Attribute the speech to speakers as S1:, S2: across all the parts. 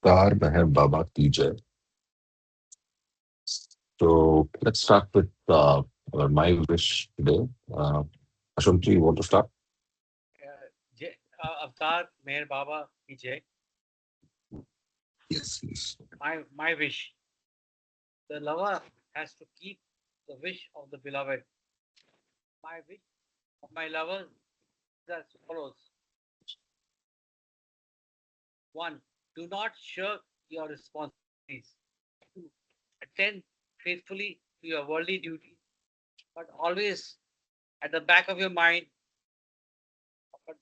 S1: Car Meher Baba ki Jai. So let's start with my wish today. Ashomji, you want to start?
S2: Avtar Meher Baba ki Jai.
S1: Yes, please.
S2: My wish. The lover has to keep the wish of the beloved. My wish of my lover is as follows. One, do not shirk your responsibilities. Two, attend faithfully to your worldly duties, but always at the back of your mind,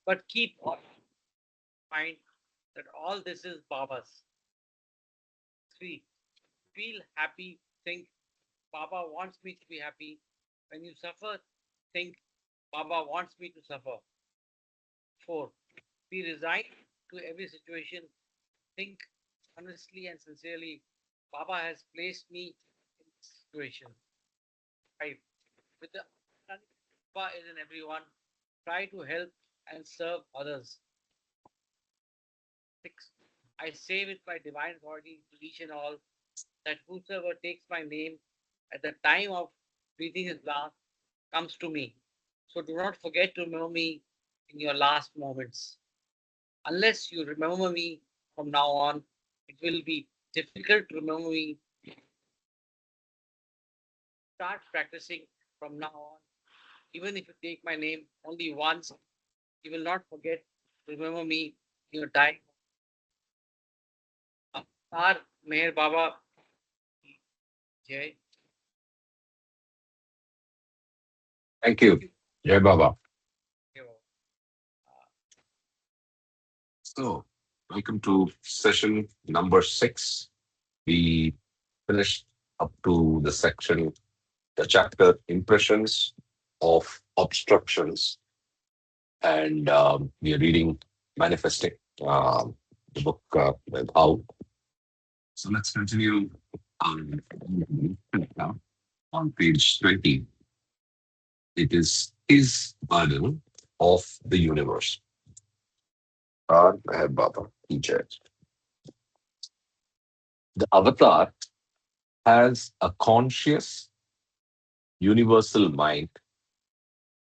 S2: but keep in mind that all this is Baba's. Three, feel happy, think Baba wants me to be happy. When you suffer, think Baba wants me to suffer. Four, be resigned to every situation. Think honestly and sincerely, Baba has placed me in this situation. Five, with the Baba is in everyone, try to help and serve others. Six, I say with my divine authority to each and all that whosoever takes my name at the time of breathing his last comes to me. So do not forget to remember me in your last moments. Unless you remember me from now on, it will be difficult to remember me. Start practicing from now on. Even if you take my name only once, you will not forget to remember me in your time. Avatar Meher Baba Jai.
S1: Thank you. Jai Baba. So, welcome to session number 6. We finished up to the section, the chapter Impressions of Obstructions, and we are reading Manifesting, the book by Bhau. So, let's continue on, now on page 20. It is his burden of the universe. Our Meher Baba, he said. The avatar has a conscious universal mind,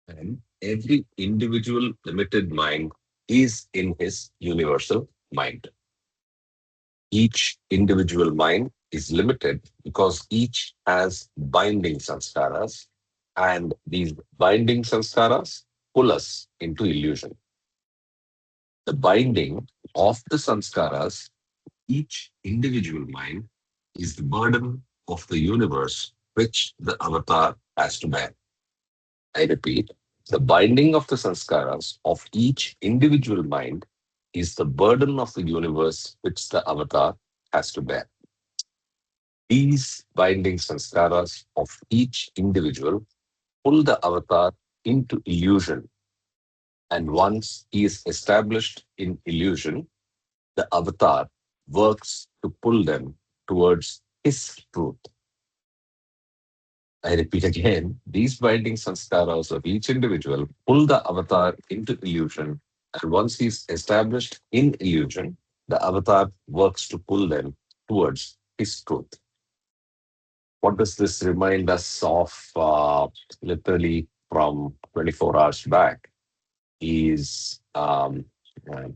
S1: and every individual limited mind is in his universal mind. Each individual mind is limited because each has binding sanskaras, and these binding sanskaras pull us into illusion. The binding of the sanskaras, each individual mind, is the burden of the universe which the avatar has to bear. I repeat, the binding of the sanskaras of each individual mind is the burden of the universe which the avatar has to bear. These binding sanskaras of each individual pull the avatar into illusion, and once he is established in illusion, the avatar works to pull them towards his truth. I repeat again, these binding sanskaras of each individual pull the avatar into illusion, and once he's established in illusion, the avatar works to pull them towards his truth. What does this remind us of? Literally from 24 hours back is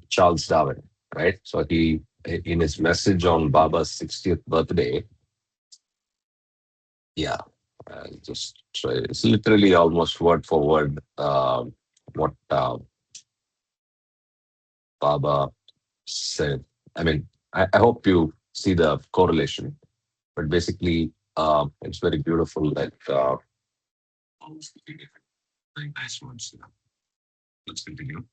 S1: Charles Darwin, right? So he, in his message on Baba's 60th birthday, yeah, just so it's literally almost word for word what Baba said. I mean, I hope you see the correlation, but basically, it's very beautiful that very nice words. Yeah. Let's continue.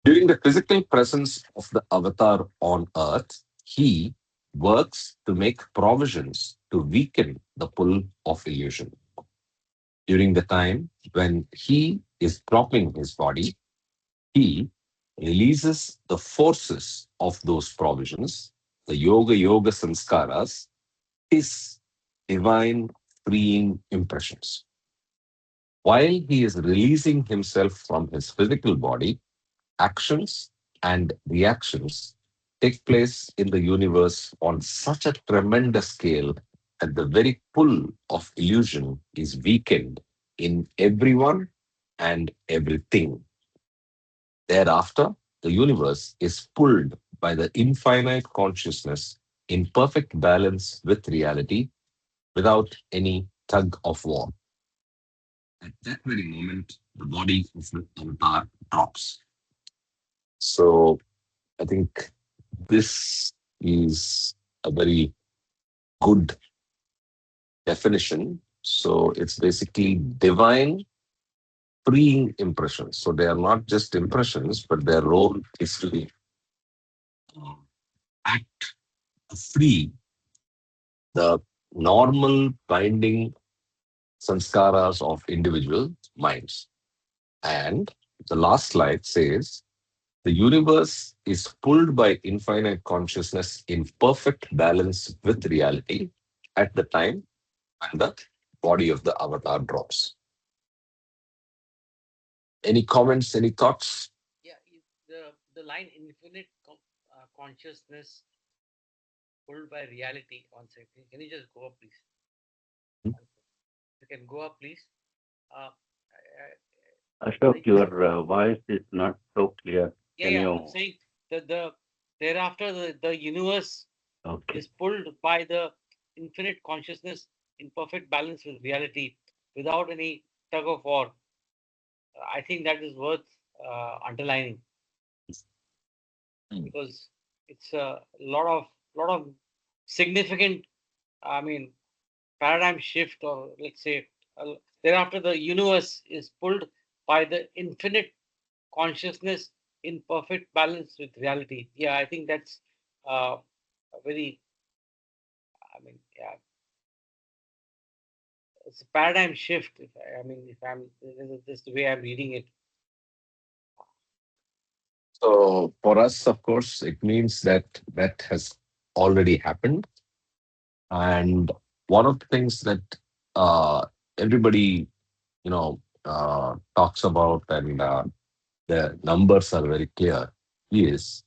S1: During the physical presence of the avatar on earth, he works to make provisions to weaken the pull of illusion. During the time when he is dropping his body, he releases the forces of those provisions, the yoga sanskaras, his divine freeing impressions. While he is releasing himself from his physical body, actions and reactions take place in the universe on such a tremendous scale that the very pull of illusion is weakened in everyone and everything. Thereafter, the universe is pulled by the infinite consciousness in perfect balance with reality without any tug of war. At that very moment, the body of the avatar drops. So I think this is a very good definition. So it's basically divine freeing impressions. So they are not just impressions, but their role is to uh, act free the normal binding sanskaras of individual minds. And the last slide says the universe is pulled by infinite consciousness in perfect balance with reality at the time when the body of the avatar drops. Any comments, any thoughts?
S2: Yeah, the line infinite consciousness pulled by reality. One second. Can you just go up, please? One second. You can go up, please.
S3: Ashok,
S2: I,
S3: your voice is not so clear.
S2: yeah,
S3: Can
S2: yeah. I'm
S3: you?
S2: saying the thereafter the universe
S3: Okay.
S2: is pulled by the infinite consciousness in perfect balance with reality without any tug of war. I think that is worth underlining
S1: Mm.
S2: because it's a lot of significant. I mean, paradigm shift, or let's say, thereafter the universe is pulled by the infinite consciousness in perfect balance with reality. Yeah, I think that's a very. I mean, yeah, it's a paradigm shift. I mean, if I'm this is just the way I'm reading it.
S1: So for us, of course, it means that that has already happened. And one of the things that uh, everybody, talks about, and the numbers are very clear, is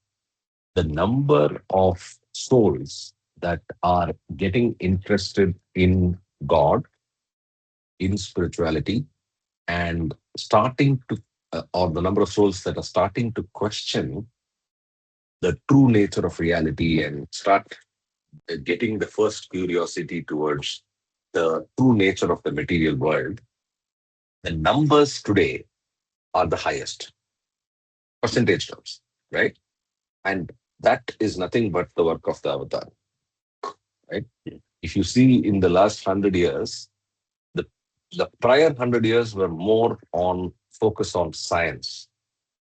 S1: the number of souls that are getting interested in God, in spirituality, and starting to, or the number of souls that are starting to question the true nature of reality and start getting the first curiosity towards the true nature of the material world, the numbers today are the highest percentage terms, right? And that is nothing but the work of the avatar, right?
S3: Yes.
S1: If you see in the last 100 years, the the prior 100 years were more on focus on science.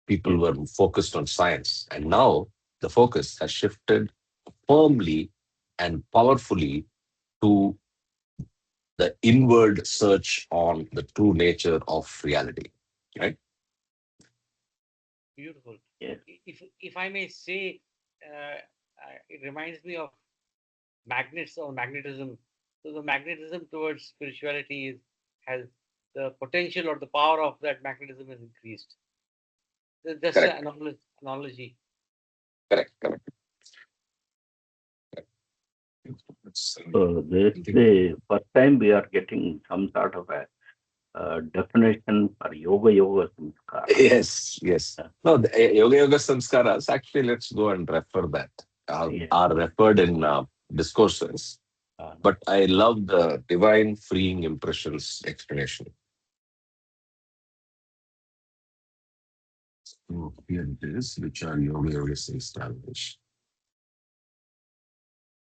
S1: People
S3: Yes.
S1: were focused on science, and now the focus has shifted firmly and powerfully to the inward search on the true nature of reality, right?
S2: Beautiful.
S3: Yes.
S2: If I may say, it reminds me of magnets or magnetism. So the magnetism towards spirituality has the potential or the power of that magnetism has increased. That's
S1: Correct,
S2: an analogy.
S1: correct, correct. It's,
S3: So this
S1: I
S3: is
S1: think,
S3: the first time we are getting some sort of a definition for yoga samskara.
S1: yes, yes.
S3: Uh,
S1: No, the yoga samskaras, actually, let's go and refer that,
S3: yeah.
S1: are referred in discourses.
S3: Uh,
S1: But I love the divine freeing impressions explanation. So here it is, which are yoga established.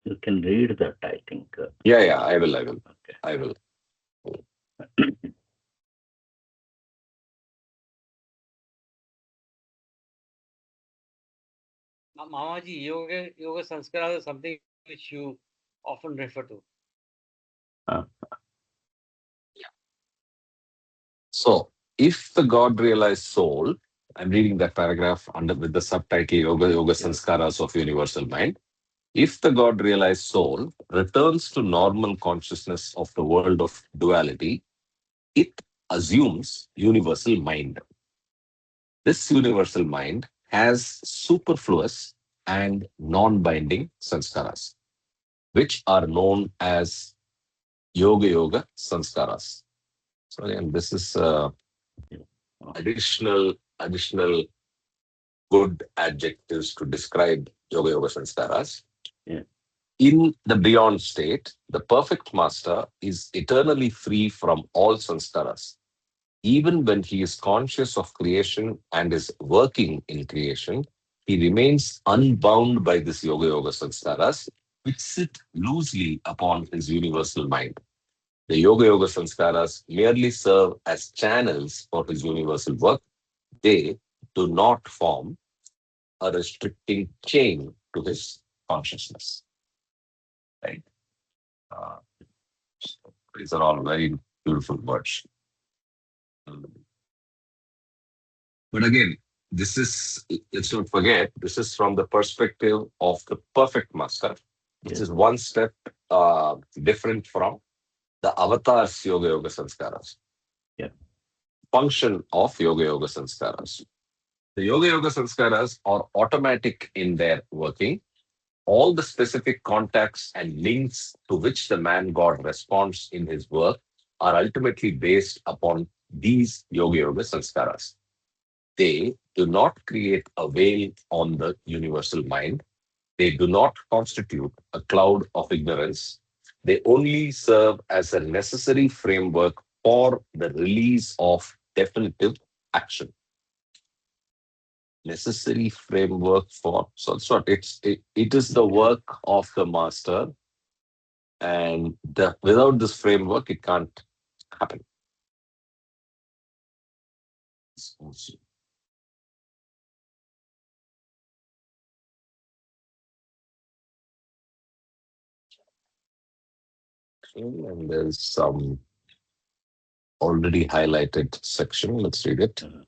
S3: you can read that, I think.
S1: Yeah, yeah, I will, I will,
S3: Okay.
S1: I will.
S2: Mamaji, yoga sanskara is something which you often refer to.
S3: Uh,
S1: So, if the God realized soul, I'm reading that paragraph under with the subtitle Yoga
S3: yes.
S1: Sanskaras of Universal Mind. If the God realized soul returns to normal consciousness of the world of duality, it assumes universal mind. This universal mind has superfluous and non-binding sanskaras, which are known as yoga yoga sanskaras. So again, this is additional good adjectives to describe yoga yoga sanskaras.
S3: yeah,
S1: In the beyond state, the perfect master is eternally free from all sanskaras. Even when he is conscious of creation and is working in creation, he remains unbound by this yoga yoga sanskaras, which sit loosely upon his universal mind. The yoga yoga sanskaras merely serve as channels for his universal work. They do not form a restricting chain to his consciousness. Right? Uh, so these are all very beautiful words. Um, But again, this is, let's not forget, this is from the perspective of the perfect master, which
S3: yes,
S1: is one step different from the avatars yoga yoga sanskaras,
S3: yeah,
S1: function of yoga yoga sanskaras. The yoga yoga sanskaras are automatic in their working. All the specific contacts and links to which the man God responds in his work are ultimately based upon these yoga yoga sanskaras. They do not create a veil on the universal mind. They do not constitute a cloud of ignorance. They only serve as a necessary framework for the release of definitive action. Necessary framework for, so it's what it is the work of the master, and without this framework, it can't happen. Okay, and there's some already highlighted section. Let's read it.
S3: uh,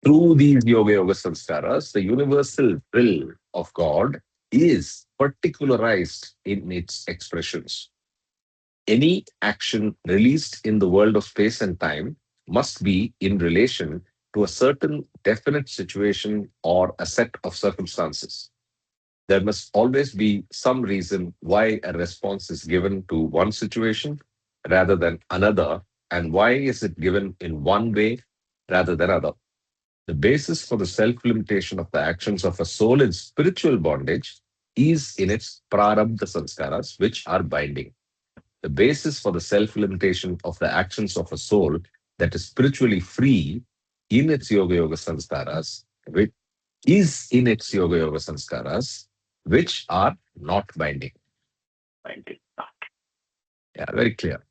S1: Through these yoga yoga samskaras, the universal will of God is particularized in its expressions. Any action released in the world of space and time must be in relation to a certain definite situation or a set of circumstances. There must always be some reason why a response is given to one situation rather than another, and why is it given in one way rather than other. The basis for the self limitation of the actions of a soul in spiritual bondage is in its prarabdha sanskaras, which are binding. The basis for the self limitation of the actions of a soul that is spiritually free in its yoga yoga sanskaras, which is in its yoga yoga sanskaras, which are not binding.
S3: find it.
S1: Yeah, very clear.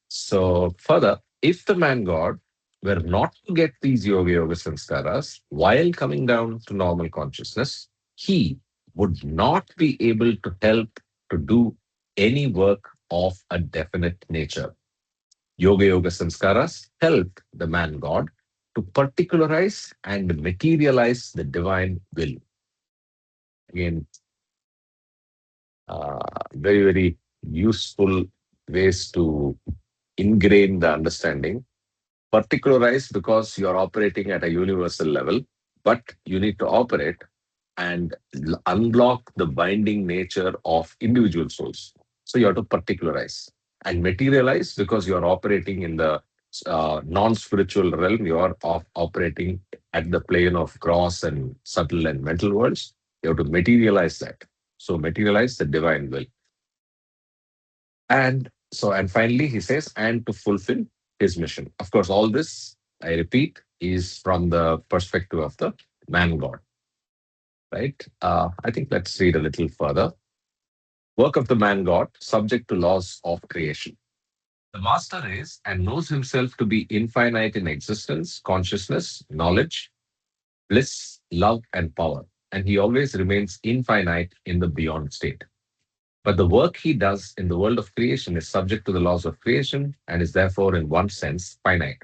S1: So, further, if the man God were not to get these yoga yoga sanskaras while coming down to normal consciousness, he would not be able to help to do any work of a definite nature. Yoga yoga sanskaras help the man God to particularize and materialize the divine will. Again, very useful ways to ingrain the understanding. Particularized because you're operating at a universal level, but you need to operate and unblock the binding nature of individual souls. So you have to particularize and materialize because you are operating in the non-spiritual realm. You are operating at the plane of gross and subtle and mental worlds. You have to materialize that. So materialize the divine will. And finally, he says, and to fulfill his mission. Of course, all this, I repeat, is from the perspective of the man God, right? I think let's read a little further. Work of the man God, subject to laws of creation. The master is and knows himself to be infinite in existence, consciousness, knowledge, bliss, love, and power. And he always remains infinite in the beyond state. But the work he does in the world of creation is subject to the laws of creation and is therefore, in one sense, finite.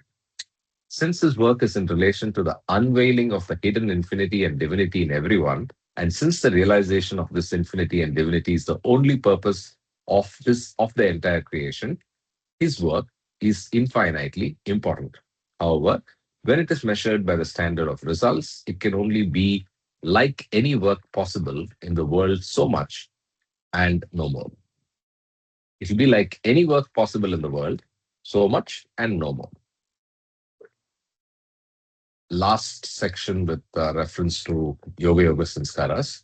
S1: Since his work is in relation to the unveiling of the hidden infinity and divinity in everyone, and since the realization of this infinity and divinity is the only purpose of the entire creation, his work is infinitely important. However, when it is measured by the standard of results, it can only be like any work possible in the world so much and no more. It will be like any work possible in the world, so much and no more. Last section with reference to Yoga Yoga Sanskaras.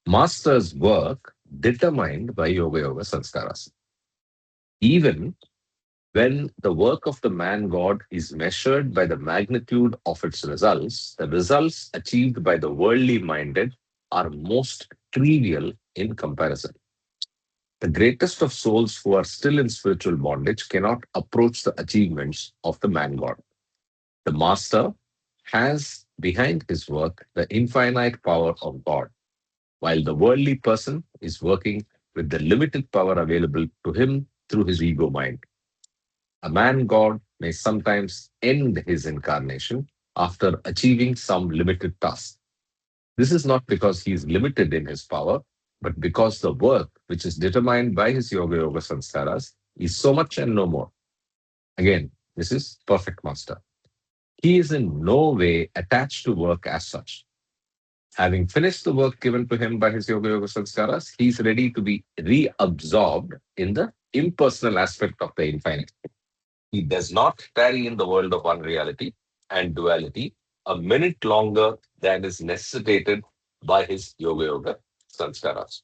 S1: Master's work determined by Yoga Yoga Sanskaras. Even when the work of the man god is measured by the magnitude of its results, the results achieved by the worldly minded are most trivial in comparison. The greatest of souls who are still in spiritual bondage cannot approach the achievements of the man god. The master has behind his work the infinite power of God, while the worldly person is working with the limited power available to him through his ego mind. A man god may sometimes end his incarnation after achieving some limited task. This is not because he is limited in his power, but because the work which is determined by his yoga yoga sanskaras is so much and no more. Again, this is perfect master. He is in no way attached to work as such. Having finished the work given to him by his yoga yoga sanskaras, he is ready to be reabsorbed in the impersonal aspect of the infinite. He does not tarry in the world of unreality and duality a minute longer than is necessitated by his yoga yoga sanskaras.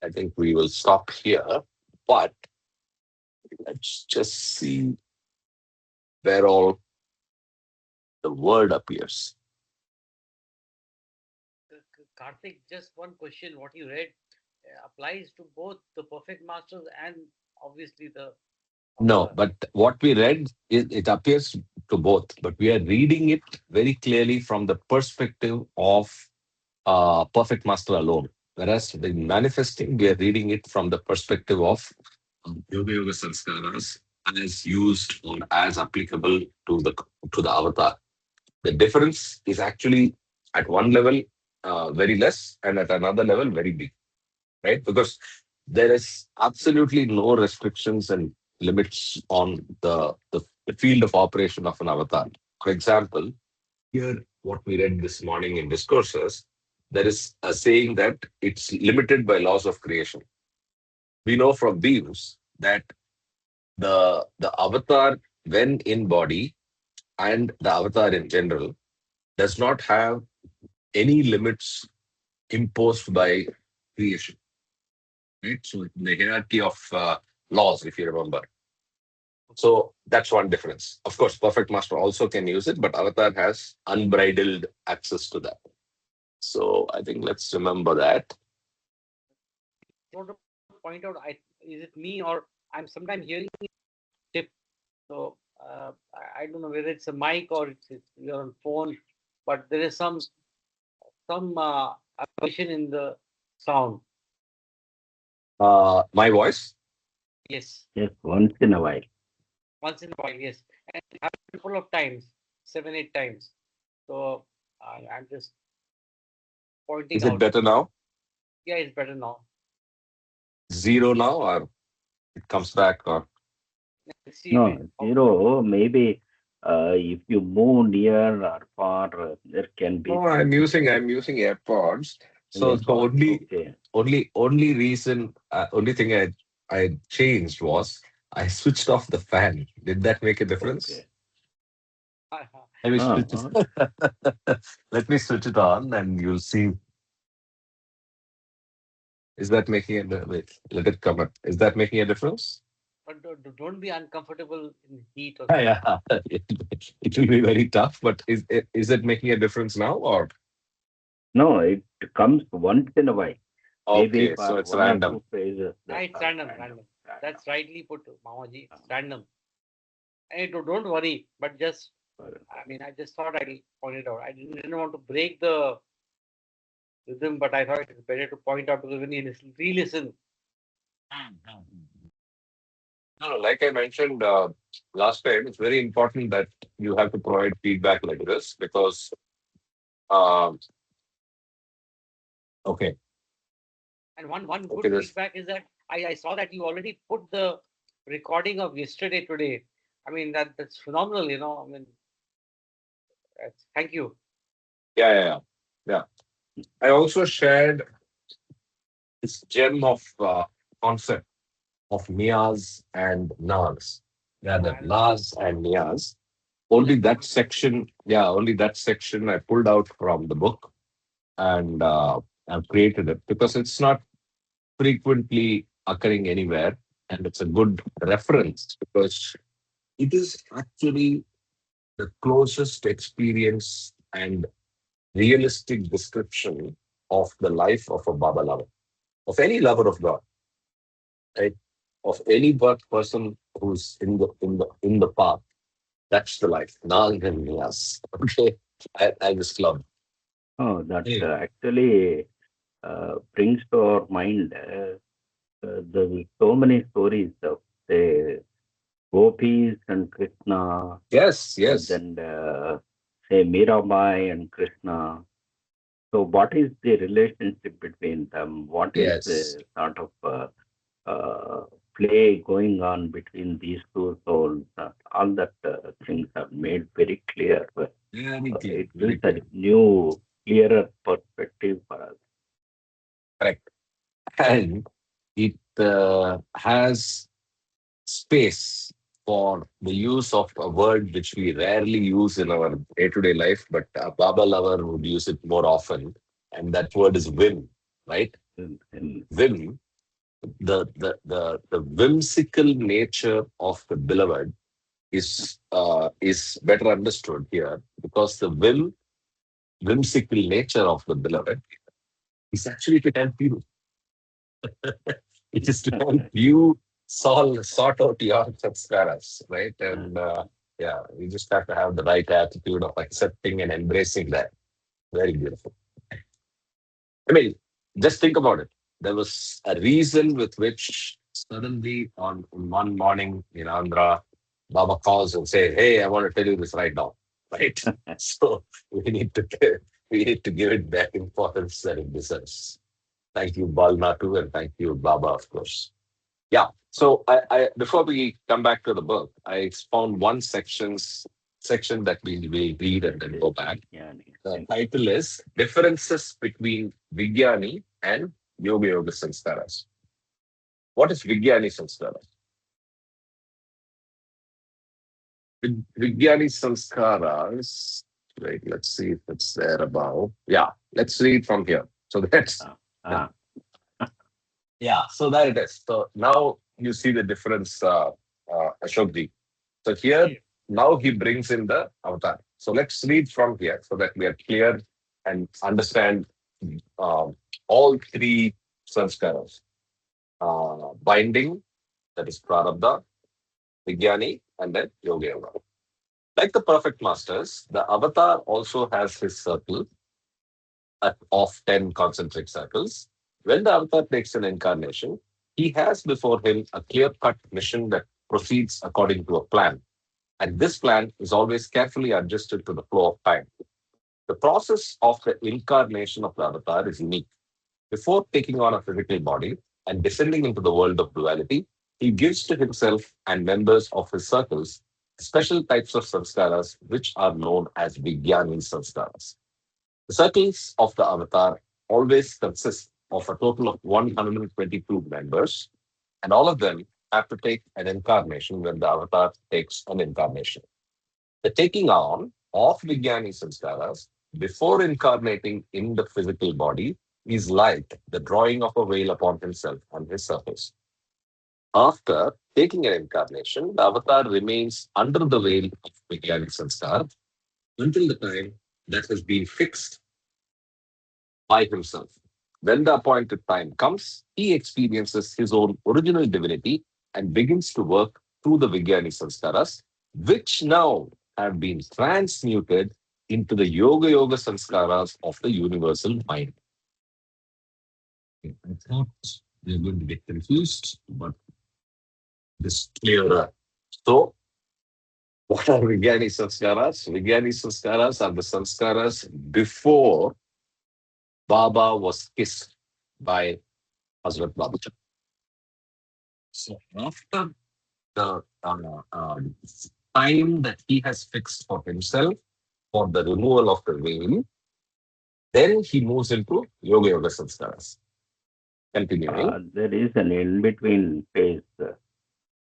S1: I think we will stop here, but let's just see where all the word appears.
S2: Karthik, just one question. What you read applies to both the perfect masters and obviously the
S1: No,
S2: our
S1: but what we read, it appears to both, but we are reading it very clearly from the perspective of perfect master alone. Whereas in manifesting, we are reading it from the perspective of yoga yoga sanskaras as used or as applicable to the avatar. The difference is actually at one level very less, and at another level very big, right? Because there is absolutely no restrictions and limits on the field of operation of an avatar. For example, here, what we read this morning in discourses, there is a saying that it's limited by laws of creation. We know from beings that the avatar, when in body, and the avatar in general, does not have any limits imposed by creation. Right? So the hierarchy of laws, if you remember. So that's one difference. Of course, Perfect Master also can use it, but Avatar has unbridled access to that. So I think let's remember that.
S2: want to point out, is it me or I'm sometimes hearing tip. So I don't know whether it's a mic or it's you're on phone, but there is some aberration in the sound.
S1: My voice.
S2: Yes,
S3: Yes, once in a while.
S2: once in a while, yes, and it happened full of times, 7, 8 times. So I'm just pointing
S1: Is it
S2: out.
S1: better now?
S2: Yeah, it's better now.
S1: Zero now, or it comes back, or
S2: Let's see if
S3: No, zero, maybe if you move near or far, there can be
S1: no?
S3: some
S1: I'm using AirPods. So the
S3: AirPods.
S1: only
S3: Okay,
S1: only only reason, only thing I changed was I switched off the fan. Did that make a difference?
S3: okay.
S1: Let me switch
S3: Uh,
S1: it. Let me switch it on, and you'll see. Is that making a wait? Let it come up. Is that making a difference?
S2: but don't be uncomfortable in heat or something.
S1: Yeah, it will be very tough. But is it making a difference now, or
S3: no, it comes once in a while. Maybe
S1: okay? So
S3: for
S1: it's
S3: one or
S1: random.
S3: two phrases,
S2: Ah,
S3: that's
S2: it's
S3: all.
S2: random,
S3: Random,
S2: random.
S3: random.
S2: That's rightly put, Mamaji. It's random. Hey, don't worry, but just I mean, I just thought I'll point it out. I didn't want to break the rhythm, but I thought it's better to point out because when you re-listen,
S1: No, no, like I mentioned last time, it's very important that you have to provide feedback like this because, um, okay,
S2: and one
S1: okay,
S2: good
S1: this
S2: feedback is that I saw that you already put the recording of yesterday today. I mean that's phenomenal. I mean, thank you.
S1: yeah, yeah, yeah. Yeah. I also shared this gem of concept of niyas and nas. Yeah, the
S2: And
S1: nas and niyas.
S2: those
S1: Only
S2: are
S1: that
S2: beautiful.
S1: section, yeah, only that section I pulled out from the book and I've created it because it's not frequently occurring anywhere. And it's a good reference because it is actually the closest experience and realistic description of the life of a Baba lover, of any lover of God, right? Of any person who's in the path. That's the life. Nag and Niyas. Okay. I just love.
S3: Oh, that
S1: Anyway,
S3: actually brings to our mind the so many stories of say gopis and Krishna,
S1: yes,
S3: and
S1: yes,
S3: then say Mirabai and Krishna. So, what is the relationship between them? What is
S1: yes.
S3: the sort of uh, play going on between these two souls? All that things are made very clear.
S1: Very clear,
S3: It gives
S1: very
S3: a
S1: clear.
S3: new, clearer perspective for us.
S1: Correct. And it has space for the use of a word which we rarely use in our day-to-day life, but a Baba lover would use it more often, and that word is whim, right? Whim. The whimsical nature of the beloved is better understood here because the whimsical nature of the beloved is actually to help you. It is to help you sort out your sanskaras, right? And yeah, you just have to have the right attitude of accepting and embracing that. Very beautiful. I mean, just think about it. There was a reason with which suddenly on one morning in Andhra, Baba calls and say, "Hey, I want to tell you this right now." Right? So we need to give it back importance that it deserves. Thank you, Balnatu, and thank you, Baba, of course. Yeah. So I before we come back to the book, I found one section that we will read and then go back. The title is Differences Between Vigyani and Yoga Yoga Sanskaras. What is Vigyani Sanskaras? Vigyani Sanskaras. Right, let's see if it's there above. Yeah, let's read from here. So that's
S3: Ah,
S1: yeah,
S3: ah,
S1: yeah. So there it is. So now you see the difference, Ashokji. So here,
S2: Okay.
S1: now he brings in the avatar. So let's read from here so that we are clear and understand um, all three sanskaras. Binding, that is prarabdha, vijnani, and then yoga yoga. Like the perfect masters, the avatar also has his circle of 10 concentric circles. When the avatar takes an incarnation, he has before him a clear cut mission that proceeds according to a plan. And this plan is always carefully adjusted to the flow of time. The process of the incarnation of the avatar is unique. Before taking on a physical body and descending into the world of duality, he gives to himself and members of his circles special types of samskaras which are known as Vijnani samskaras. The circles of the avatar always consist of a total of 122 members, and all of them have to take an incarnation when the avatar takes an incarnation. The taking on of Vijnani Sanskaras before incarnating in the physical body is like the drawing of a veil upon himself and his surface. After taking an incarnation, the avatar remains under the veil of Vijnani Sanskar until the time that has been fixed by himself. When the appointed time comes, he experiences his own original divinity and begins to work through the Vijnani Sanskaras, which now have been transmuted into the Yoga Yoga Sanskaras of the universal mind. I thought we are going to get confused, but this clearer. So, what are Vijnani Sanskaras? Vijnani Sanskaras are the Sanskaras before Baba was kissed by Hazrat Baba. So after the time that he has fixed for himself for the removal of the veil, Then he moves into Yoga Yoga Sanskaras. Continuing.
S3: There is an in-between phase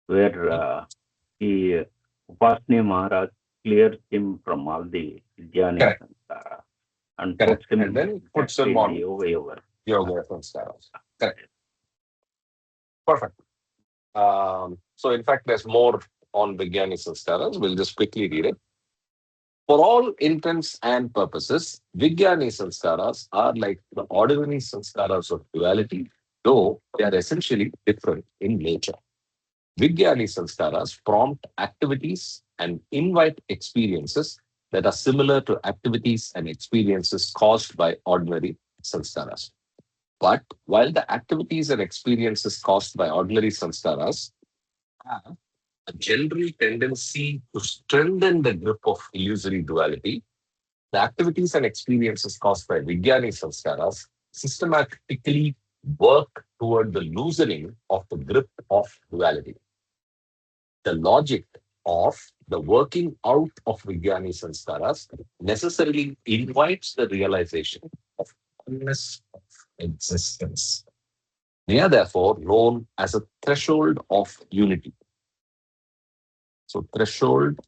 S3: where
S1: Mhm.
S3: he Upasni Maharaj clears him from all the Vijnani
S1: Correct,
S3: Samskara and puts
S1: correct. And
S3: him
S1: then puts
S3: exactly
S1: him
S3: in the
S1: on
S3: Yoga Yoga.
S1: Yoga Sanskaras. Correct. Perfect. So, in fact, there's more on Vijnani Sanskaras. We'll just quickly read it. For all intents and purposes, Vijnani Sanskaras are like the ordinary Sanskaras of duality, though they are essentially different in nature. Vijnani Sanskaras prompt activities and invite experiences that are similar to activities and experiences caused by ordinary Sanskaras. But while the activities and experiences caused by ordinary Sanskaras have a general tendency to strengthen the grip of illusory duality, the activities and experiences caused by Vijnani Sanskaras systematically work toward the loosening of the grip of duality. The logic of the working out of Vijnani Sanskaras necessarily invites the realization of oneness of existence. They are therefore known as a threshold of unity. So, threshold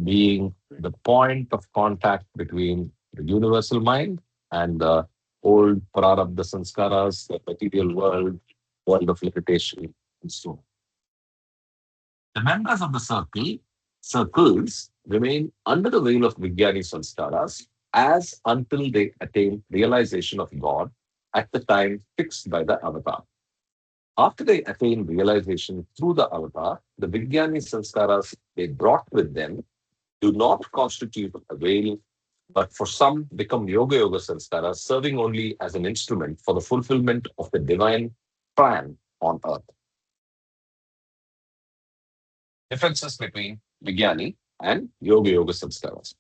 S1: being the point of contact between the universal mind and the old prarabdha sanskaras, the material world, world of limitation, and so on. The members of the circles remain under the veil of Vijnani sanskaras as until they attain realization of God at the time fixed by the avatar. After they attain realization through the avatar, the Vijnani sanskaras they brought with them do not constitute a veil, but for some become Yoga Yoga sanskaras, serving only as an instrument for the fulfillment of the divine plan on earth. Differences between Vijnani and Yoga Yoga sanskaras.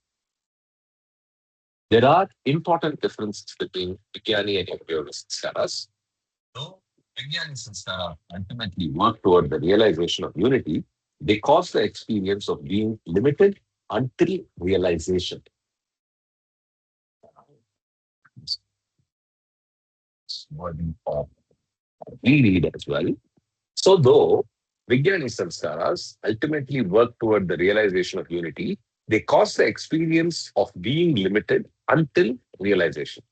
S1: There are important differences between Vijnani and Yoga Yoga sanskaras. Though Vijnani sanskara ultimately work toward the realization of unity, they cause the experience of being limited until realization. Wording of we read as well. So, though Vijnani samskaras ultimately work toward the realization of unity, they cause the experience of being limited until realization.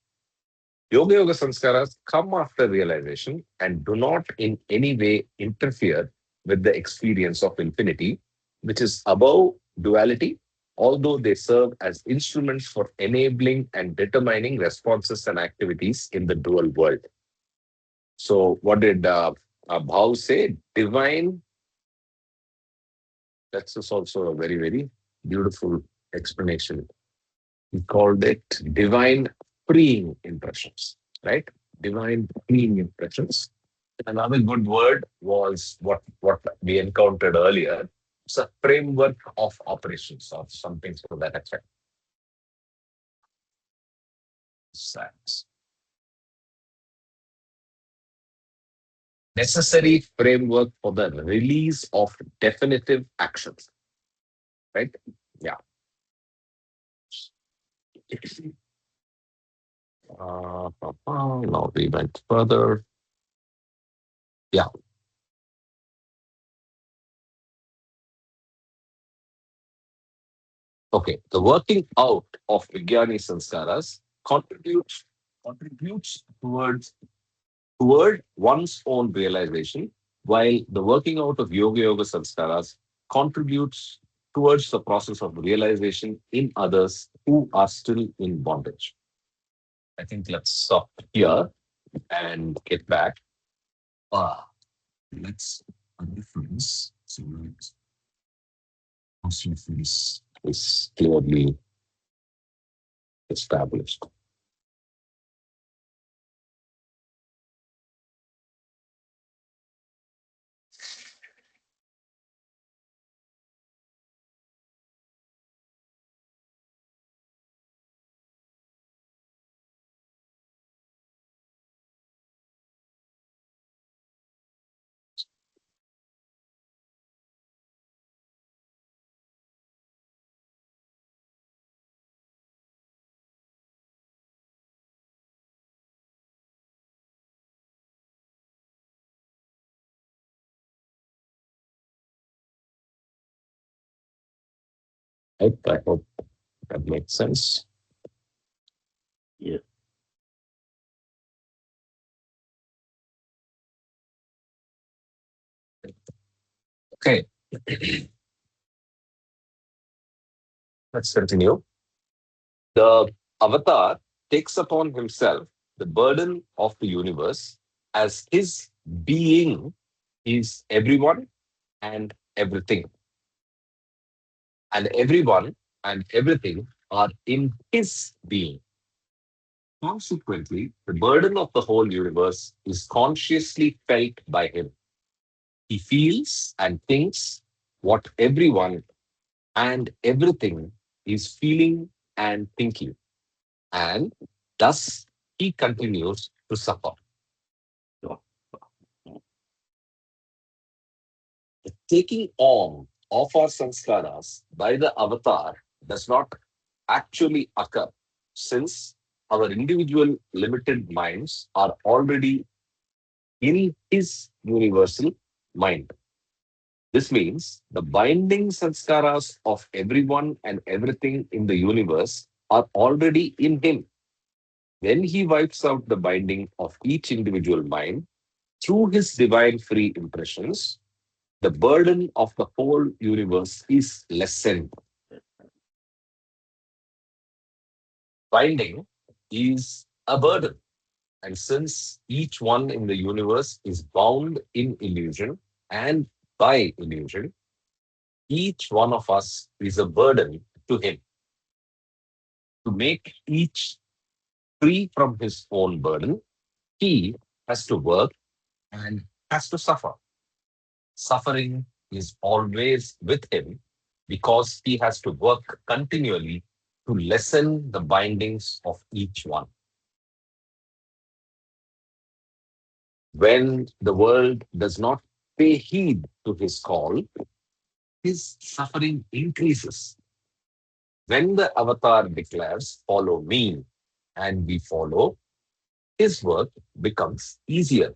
S1: Yoga Yoga samskaras come after realization and do not in any way interfere with the experience of infinity, which is above duality, although they serve as instruments for enabling and determining responses and activities in the dual world. So, what did Bhau say? Divine, that's just also a very, very beautiful explanation. He called it divine freeing impressions, right? Divine freeing impressions. Another good word was what we encountered earlier. It's a framework of operations or something to that effect. Science. Necessary framework for the release of definitive actions, right? Yeah. Now we went further. Yeah. Okay. The working out of Vijnani Sanskaras contributes toward one's own realization, while the working out of Yoga Yoga Sanskaras contributes towards the process of realization in others who are still in bondage. I think let's stop here and get back. Ah, let's a difference. So consciousness is clearly established. I hope that makes sense.
S3: Yes.
S1: Okay, let's continue. The avatar takes upon himself the burden of the universe as his being is everyone and everything, and everyone and everything are in his being. Consequently, the burden of the whole universe is consciously felt by him. He feels and thinks what everyone and everything is feeling and thinking, and thus he continues to suffer.
S3: So,
S1: The taking on of our sanskaras by the avatar does not actually occur, since our individual limited minds are already in his universal mind. This means the binding sanskaras of everyone and everything in the universe are already in him. When he wipes out the binding of each individual mind through his divine free impressions, the burden of the whole universe is lessened. Binding is a burden. And since each one in the universe is bound in illusion and by illusion, each one of us is a burden to him. To make each free from his own burden, he has to work and has to suffer. Suffering is always with him because he has to work continually to lessen the bindings of each one. When the world does not pay heed to his call, his suffering increases. When the avatar declares, "Follow me," and we follow, his work becomes easier.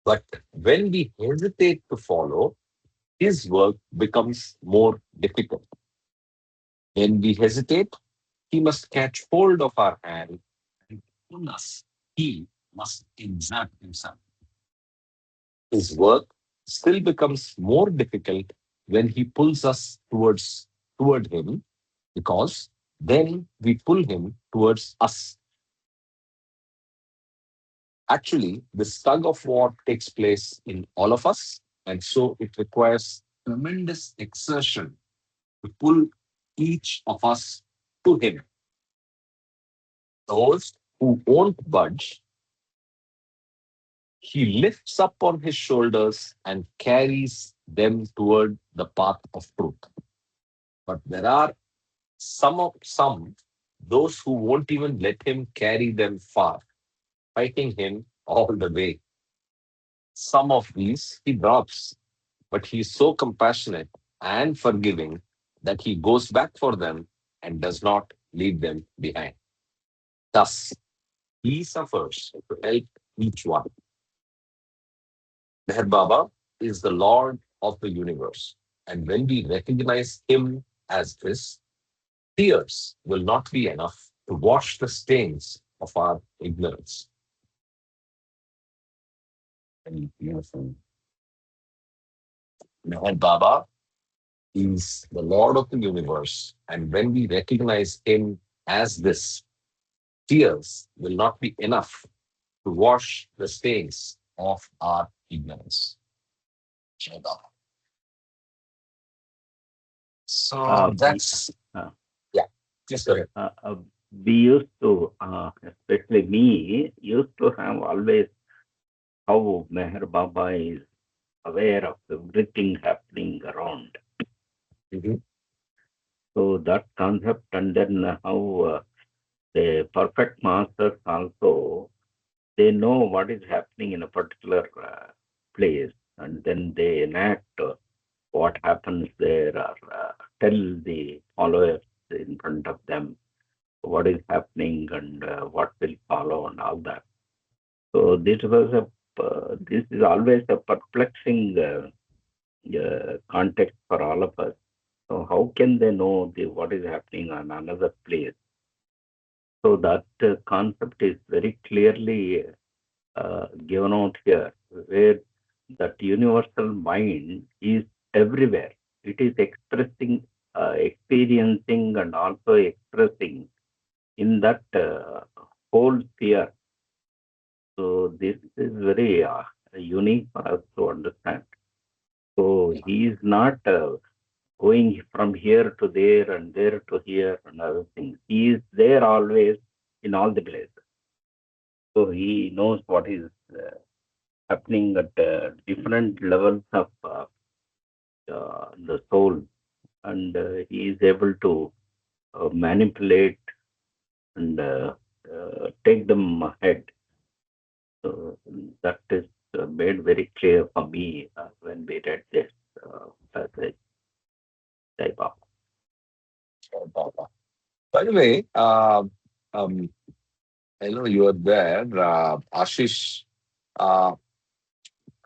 S1: But when we hesitate to follow, his work becomes more difficult. When we hesitate, he must catch hold of our hand and pull us. He must exert himself. His work still becomes more difficult when he pulls us toward him, because then we pull him towards us. Actually, this tug of war takes place in all of us, and so it requires tremendous exertion to pull each of us to him. Those who won't budge, he lifts up on his shoulders and carries them toward the path of truth. But there are some those who won't even let him carry them far, fighting him all the way. Some of these he drops, but he is so compassionate and forgiving that he goes back for them and does not leave them behind. Thus, he suffers to help each one. Meher Baba is the Lord of the universe, and when we recognize him as this, tears will not be enough to wash the stains of our ignorance. And beautiful. Meher Baba is the Lord of the universe, and when we recognize him as this, tears will not be enough to wash the stains of our ignorance. So
S3: we,
S1: that's,
S3: uh,
S1: yeah, just go ahead.
S3: uh, uh, we used to, especially me, used to have always how Meher Baba is aware of everything happening around.
S1: Mhm.
S3: So that concept, and then how the perfect masters also, they know what is happening in a particular place, and then they enact what happens there, or tell the followers in front of them what is happening and what will follow and all that. So this is always a perplexing context for all of us. So how can they know what is happening on another place? So that concept is very clearly given out here, where that universal mind is everywhere. It is expressing, experiencing, and also expressing in that whole sphere. So this is very unique for us to understand. So he is not going from here to there and there to here and other things. He is there always in all the places. So he knows what is happening at different levels of the soul, and he is able to manipulate and take them ahead. So that is made very clear for me when we read this passage type of.
S1: By the way, um, I know you are there, Ashish. Uh,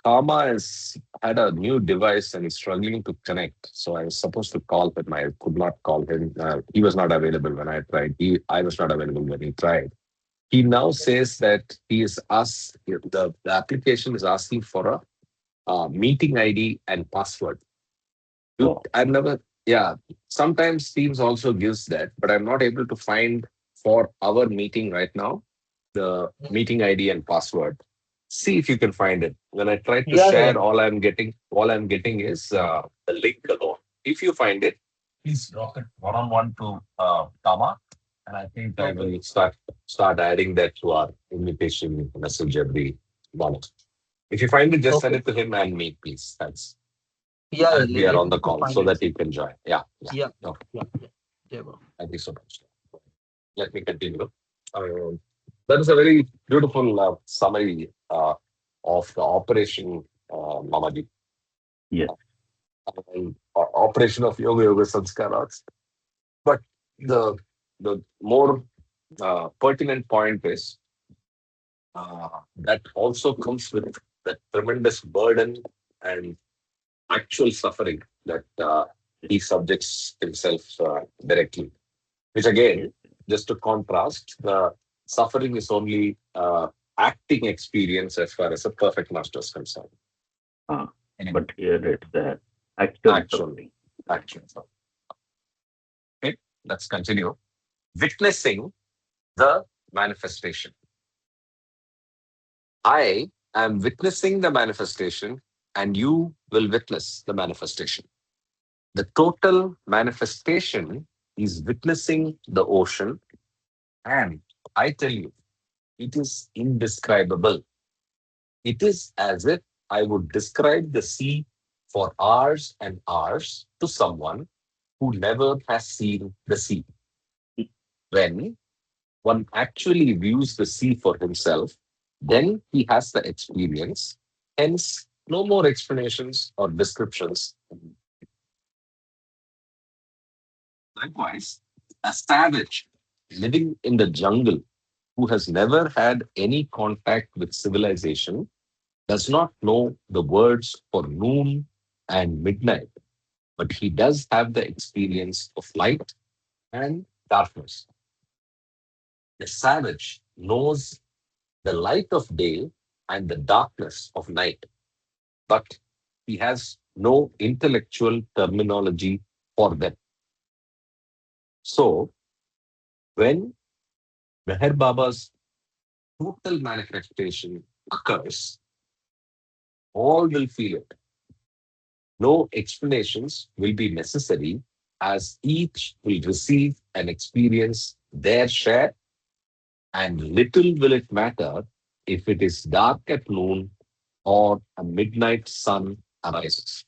S1: Kama has had a new device and is struggling to connect. So I was supposed to call him. I could not call him. He was not available when I tried. I was not available when he tried. He now says that he is asked, the application is asking for a meeting ID and password.
S3: Oh,
S1: I've never, yeah. Sometimes Teams also gives that, but I'm not able to find for our meeting right now the meeting ID and password. See if you can find it. When I try to
S2: Yeah, yeah.
S1: share, all I'm getting is the link alone. If you find it, please drop it one on one to Tama, and I think I will start adding that to our invitation message every month. If you find it, just send
S2: Okay.
S1: it to him and me, please. Thanks.
S2: Yeah, yeah.
S1: As we are
S2: Let
S1: on
S2: me
S1: the
S2: to
S1: call,
S2: find
S1: so
S2: it.
S1: that you can join. Yeah, yeah.
S2: Yeah,
S1: Okay.
S2: yeah, yeah. Yeah, bro.
S1: Thank you so much. Let me continue. Um, that is a very beautiful summary of the operation, Mamaji,
S3: yes,
S1: and operation of Yoga Sanskarats. But the the more pertinent point is that also comes with the tremendous burden and actual suffering that he subjects himself directly. Which
S3: yes.
S1: again, just to contrast, the suffering is only acting experience as far as a perfect master is concerned.
S3: Uh,
S1: Anyway,
S3: but here it's actual
S1: actual,
S3: suffering.
S1: actual suffering. Okay, let's continue. Witnessing the manifestation. I am witnessing the manifestation, and you will witness the manifestation. The total manifestation is witnessing the ocean, and I tell you, it is indescribable. It is as if I would describe the sea for hours and hours to someone who never has seen the sea. When one actually views the sea for himself, then he has the experience. Hence, no more explanations or descriptions. Likewise, a savage living in the jungle who has never had any contact with civilization does not know the words for noon and midnight, but he does have the experience of light and darkness. The savage knows the light of day and the darkness of night, but he has no intellectual terminology for them. So, when Meher Baba's total manifestation occurs, all will feel it. No explanations will be necessary as each will receive and experience their share, and little will it matter if it is dark at noon or a midnight sun arises.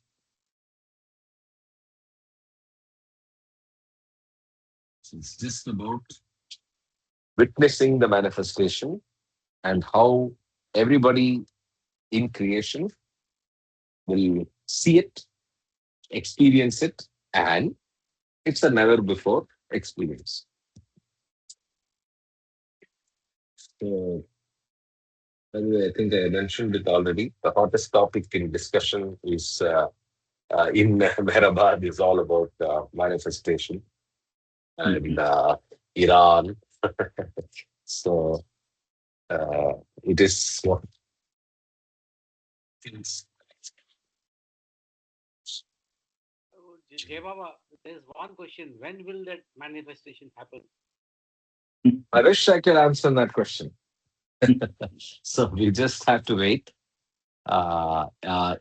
S1: It's just about witnessing the manifestation and how everybody in creation will see it, experience it, and it's a never before experience. So, by the way, I think I mentioned it already. The hottest topic in discussion is in Mehrabad is all about manifestation and
S3: Mhm.
S1: Iran. So uh, it is what things.
S2: Oh, Jay Baba, there's one question. When will that manifestation happen?
S1: I wish I could answer that question. So we just have to wait.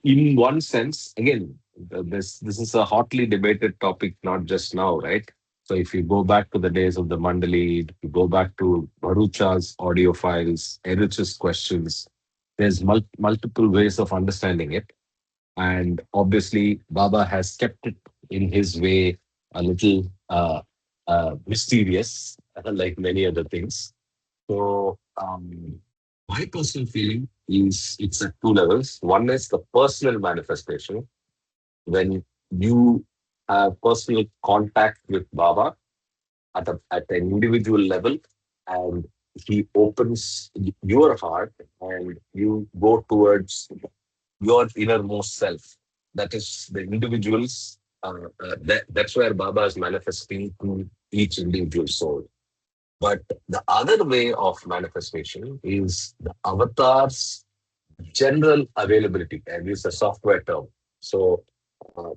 S1: In one sense, again, this is a hotly debated topic, not just now, right? So if you go back to the days of the Mandali, if you go back to Bharucha's audio files, Erich's questions, there's multiple ways of understanding it. And obviously, Baba has kept it in his way a little mysterious, like many other things. So, my personal feeling is it's at two levels. One is the personal manifestation, when you have personal contact with Baba at an individual level, and he opens your heart and you go towards your innermost self. That is the individual's. That's where Baba is manifesting to each individual soul. But the other way of manifestation is the avatar's general availability, and this is a software term. So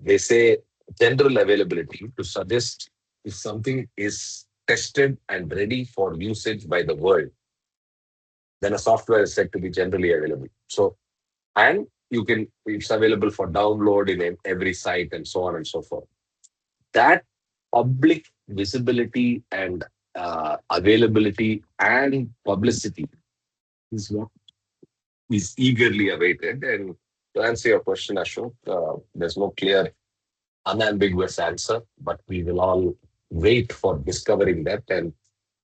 S1: they say general availability to suggest if something is tested and ready for usage by the world, then a software is said to be generally available. So, and it's available for download in every site and so on and so forth. That public visibility and availability and publicity is what is eagerly awaited. And to answer your question, Ashok, there's no clear, unambiguous answer, but we will all wait for discovering that. And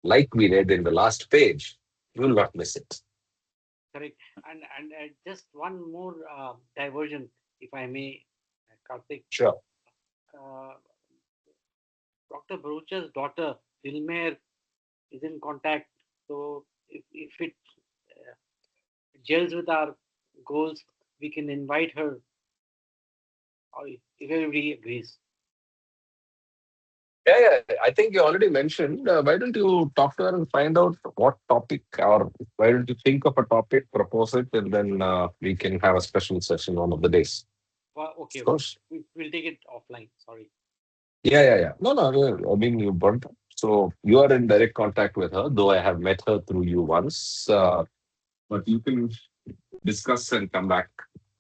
S1: like we read in the last page, you will not miss it.
S2: Correct. And just one more diversion, if I may, Karthik.
S1: Sure.
S2: Uh, Dr. Barucha's daughter, Dilmer, is in contact. So if it uh, gels with our goals, we can invite her, or if everybody agrees.
S1: Yeah, yeah. I think you already mentioned. Why don't you talk to her and find out what topic, or why don't you think of a topic, propose it, and then we can have a special session one of the days.
S2: Well, okay,
S1: Of
S2: okay.
S1: course.
S2: We'll take it offline. Sorry.
S1: Yeah, yeah, yeah. No, no. I mean, you burnt. So you are in direct contact with her, though I have met her through you once. But you can discuss and come back,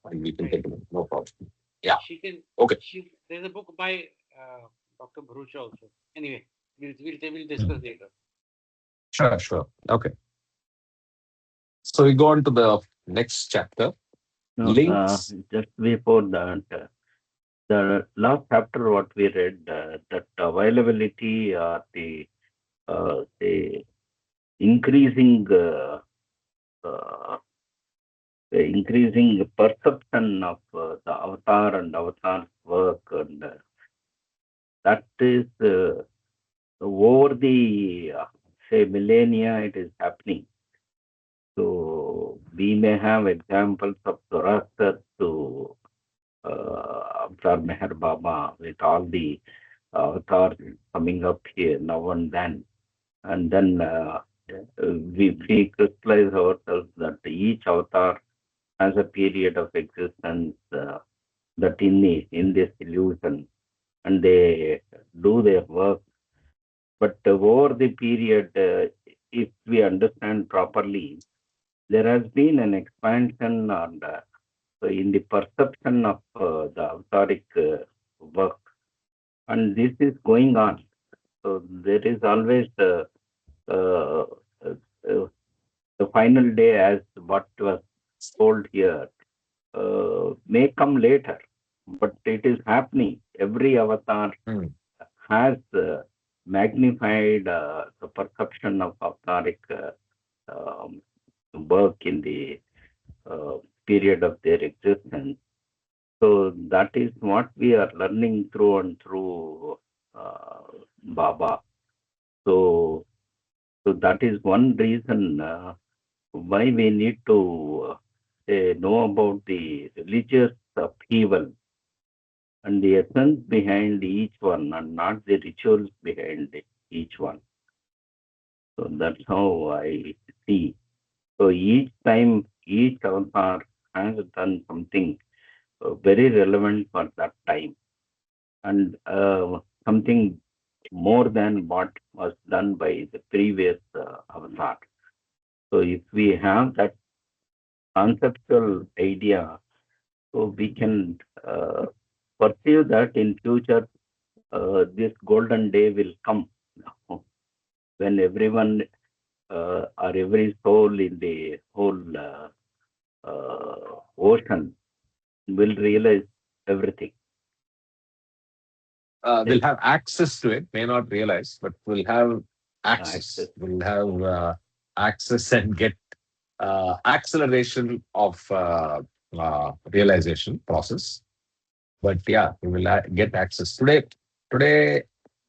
S1: and we can
S2: Right.
S1: take it. No problem. Yeah.
S2: She can.
S1: Okay.
S2: There's a book by Dr. Barucha also. Anyway, we'll
S1: Mm.
S2: discuss later.
S1: Sure, sure. Okay. So we go on to the next chapter.
S3: No,
S1: Links.
S3: just before that, the last chapter what we read, that availability or the increasing the increasing perception of the avatar and avatar's work, and that is over the say millennia it is happening. So we may have examples of Zoroaster to Avatar Meher Baba with all the avatars coming up here now and then. And then we crystallize ourselves that each avatar has a period of existence that in this illusion, and they do their work. But over the period, if we understand properly, there has been an expansion on in the perception of the authoric work, and this is going on. So there is always uh, uh, the final day, as what was told here, may come later, but it is happening. Every avatar
S1: Hmm.
S3: has magnified the perception of authoric um, work in the uh, period of their existence. So that is what we are learning through and through uh, Baba. So, so that is one reason why we need to know about the religious upheaval and the essence behind each one, and not the rituals behind each one. So that's how I see. So each time, each avatar has done something very relevant for that time, and something more than what was done by the previous avatar. So if we have that conceptual idea, so we can perceive that in future this golden day will come when everyone or every soul in the whole ocean will realize everything.
S1: Will
S3: Yes,
S1: have access to it, may not realize, but will have
S3: access.
S1: access, will have access and get acceleration of realization process. But yeah, we will get access today.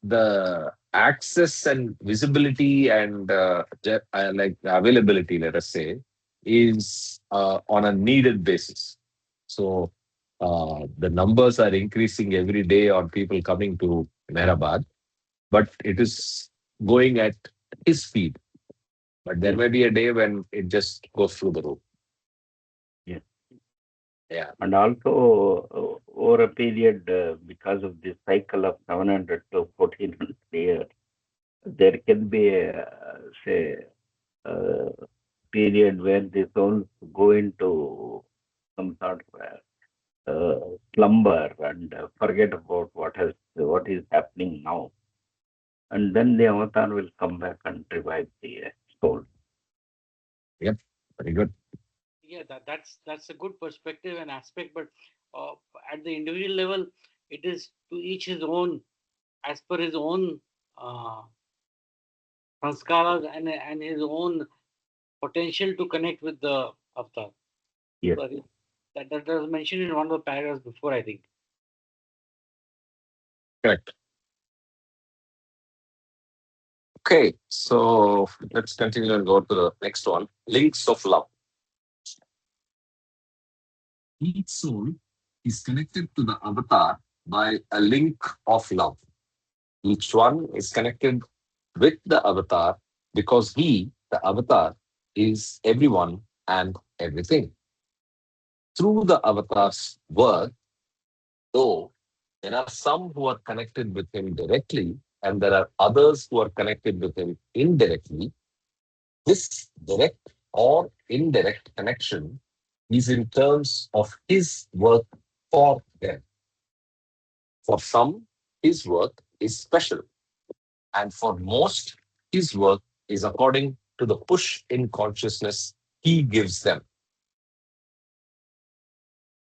S1: The access and visibility and like availability, let us say, is on a needed basis. So the numbers are increasing every day on people coming to Mehrabad, but it is going at his speed. But there
S3: Yes,
S1: may be a day when it just goes through the roof.
S3: yes.
S1: Yeah,
S3: And also over a period, because of this cycle of 700 to 1400 years, there can be a, say, a period where the souls go into some sort of slumber and forget about what is happening now, and then the avatar will come back and revive the soul.
S1: yep, very good.
S2: Yeah, that's a good perspective and aspect, but uh, at the individual level, it is to each his own, as per his own uh, sanskaras and his own potential to connect with the avatar.
S3: Yes,
S2: So I think that was mentioned in one of the paragraphs before, I think.
S1: Correct. Okay, so let's continue and go to the next one. Links of love. Each soul is connected to the avatar by a link of love. Each one is connected with the avatar because he, the avatar, is everyone and everything. Through the avatar's work, though, there are some who are connected with him directly, and there are others who are connected with him indirectly. This direct or indirect connection is in terms of his work for them. For some, his work is special, and for most, his work is according to the push in consciousness he gives them.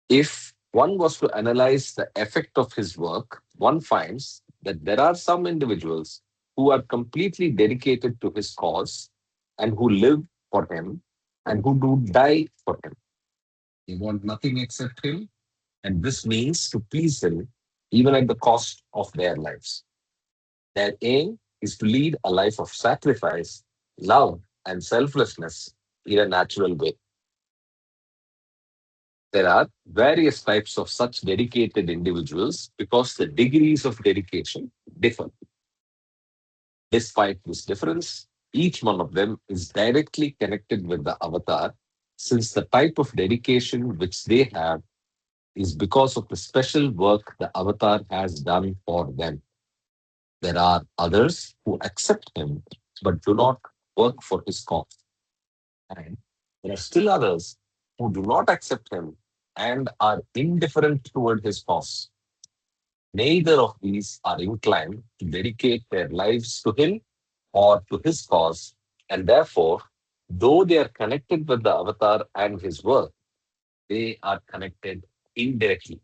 S1: If one was to analyze the effect of his work, one finds that there are some individuals who are completely dedicated to his cause and who live for him and who do die for him. They want nothing except him, and this means to please him even at the cost of their lives. Their aim is to lead a life of sacrifice, love, and selflessness in a natural way. There are various types of such dedicated individuals because the degrees of dedication differ. Despite this difference, each one of them is directly connected with the avatar since the type of dedication which they have is because of the special work the avatar has done for them. There are others who accept him but do not work for his cause. And there are still others who do not accept him and are indifferent toward his cause. Neither of these are inclined to dedicate their lives to him or to his cause, and therefore, though they are connected with the avatar and his work, they are connected indirectly.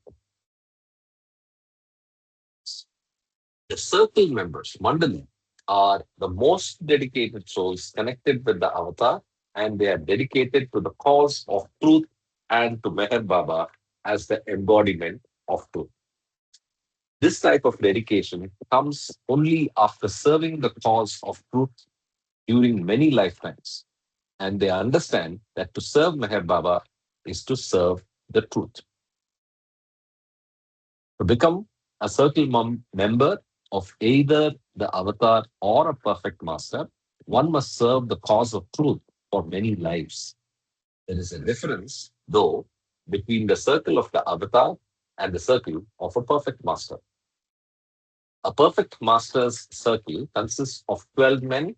S1: The circle members, Mandali, are the most dedicated souls connected with the avatar, and they are dedicated to the cause of truth and to Meher Baba as the embodiment of truth. This type of dedication comes only after serving the cause of truth during many lifetimes, and they understand that to serve Meher Baba is to serve the truth. To become a circle member of either the avatar or a perfect master, one must serve the cause of truth for many lives. There is a difference, though, between the circle of the avatar and the circle of a perfect master. A perfect master's circle consists of 12 men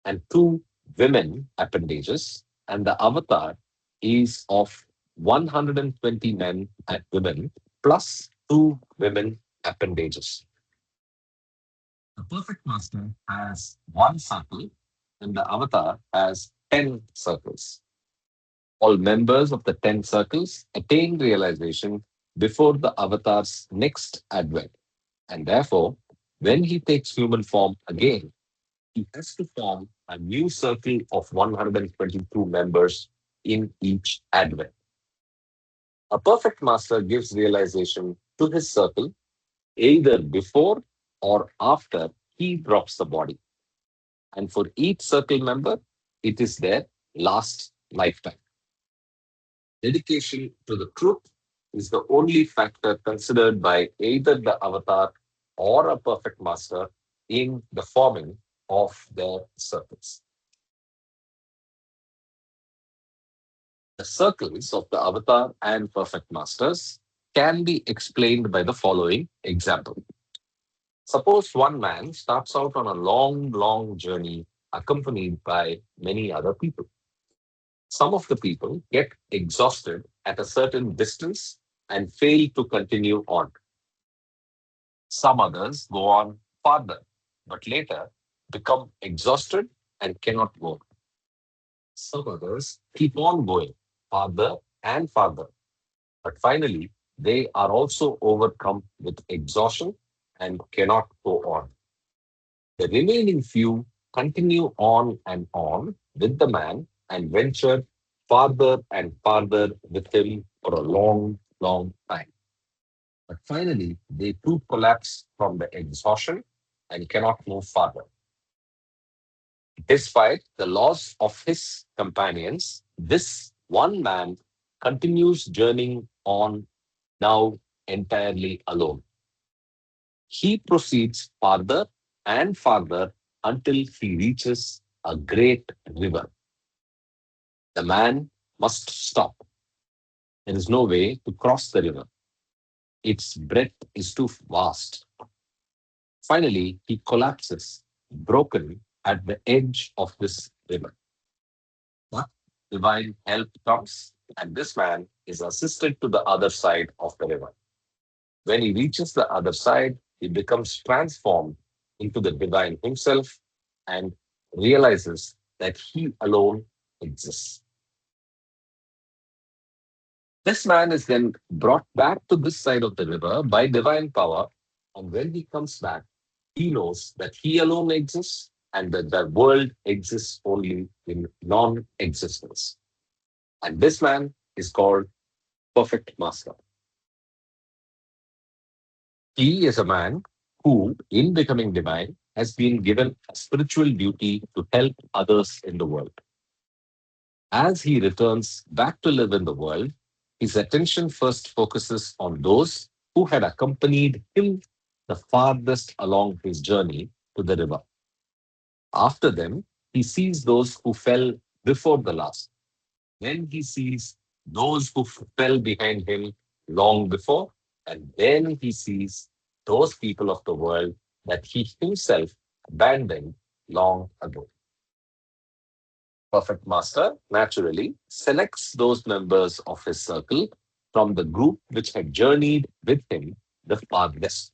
S1: and 2 women appendages, and the avatar is of 120 men and women plus 2 women appendages. The perfect master has 1 circle, and the avatar has 10 circles. All members of the 10 circles attain realization before the avatar's next advent, and therefore, when he takes human form again, he has to form a new circle of 122 members in each advent. A perfect master gives realization to his circle either before or after he drops the body. And for each circle member, it is their last lifetime. Dedication to the truth is the only factor considered by either the avatar or a perfect master in the forming of their circles. The circles of the avatar and perfect masters can be explained by the following example. Suppose one man starts out on a long, long journey accompanied by many other people. Some of the people get exhausted at a certain distance and fail to continue on. Some others go on farther, but later become exhausted and cannot go. Some others keep on going farther and farther, but finally they are also overcome with exhaustion and cannot go on. The remaining few continue on with the man and venture farther and farther with him for a long, long time. But finally, they too collapse from the exhaustion and cannot move farther. Despite the loss of his companions, this one man continues journeying on now entirely alone. He proceeds farther and farther until he reaches a great river. The man must stop. There is no way to cross the river. Its breadth is too vast. Finally, he collapses, broken at the edge of this river. But divine help comes, and this man is assisted to the other side of the river. When he reaches the other side, he becomes transformed into the divine himself and realizes that he alone exists. This man is then brought back to this side of the river by divine power, and when he comes back, he knows that he alone exists and that the world exists only in non existence. And this man is called Perfect Master. He is a man who, in becoming divine, has been given a spiritual duty to help others in the world. As he returns back to live in the world, his attention first focuses on those who had accompanied him the farthest along his journey to the river. After them, he sees those who fell before the last. Then he sees those who fell behind him long before, and then he sees those people of the world that he himself abandoned long ago. Perfect Master naturally selects those members of his circle from the group which had journeyed with him the farthest.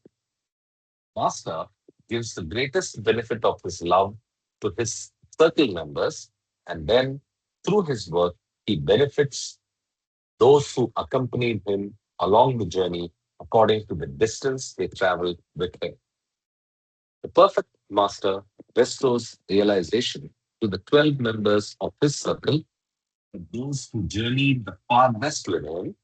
S1: Master gives the greatest benefit of his love to his circle members, and then through his work, he benefits those who accompanied him along the journey according to the distance they traveled with him. The perfect master bestows realization to the 12 members of his circle, those who journeyed the far west with him,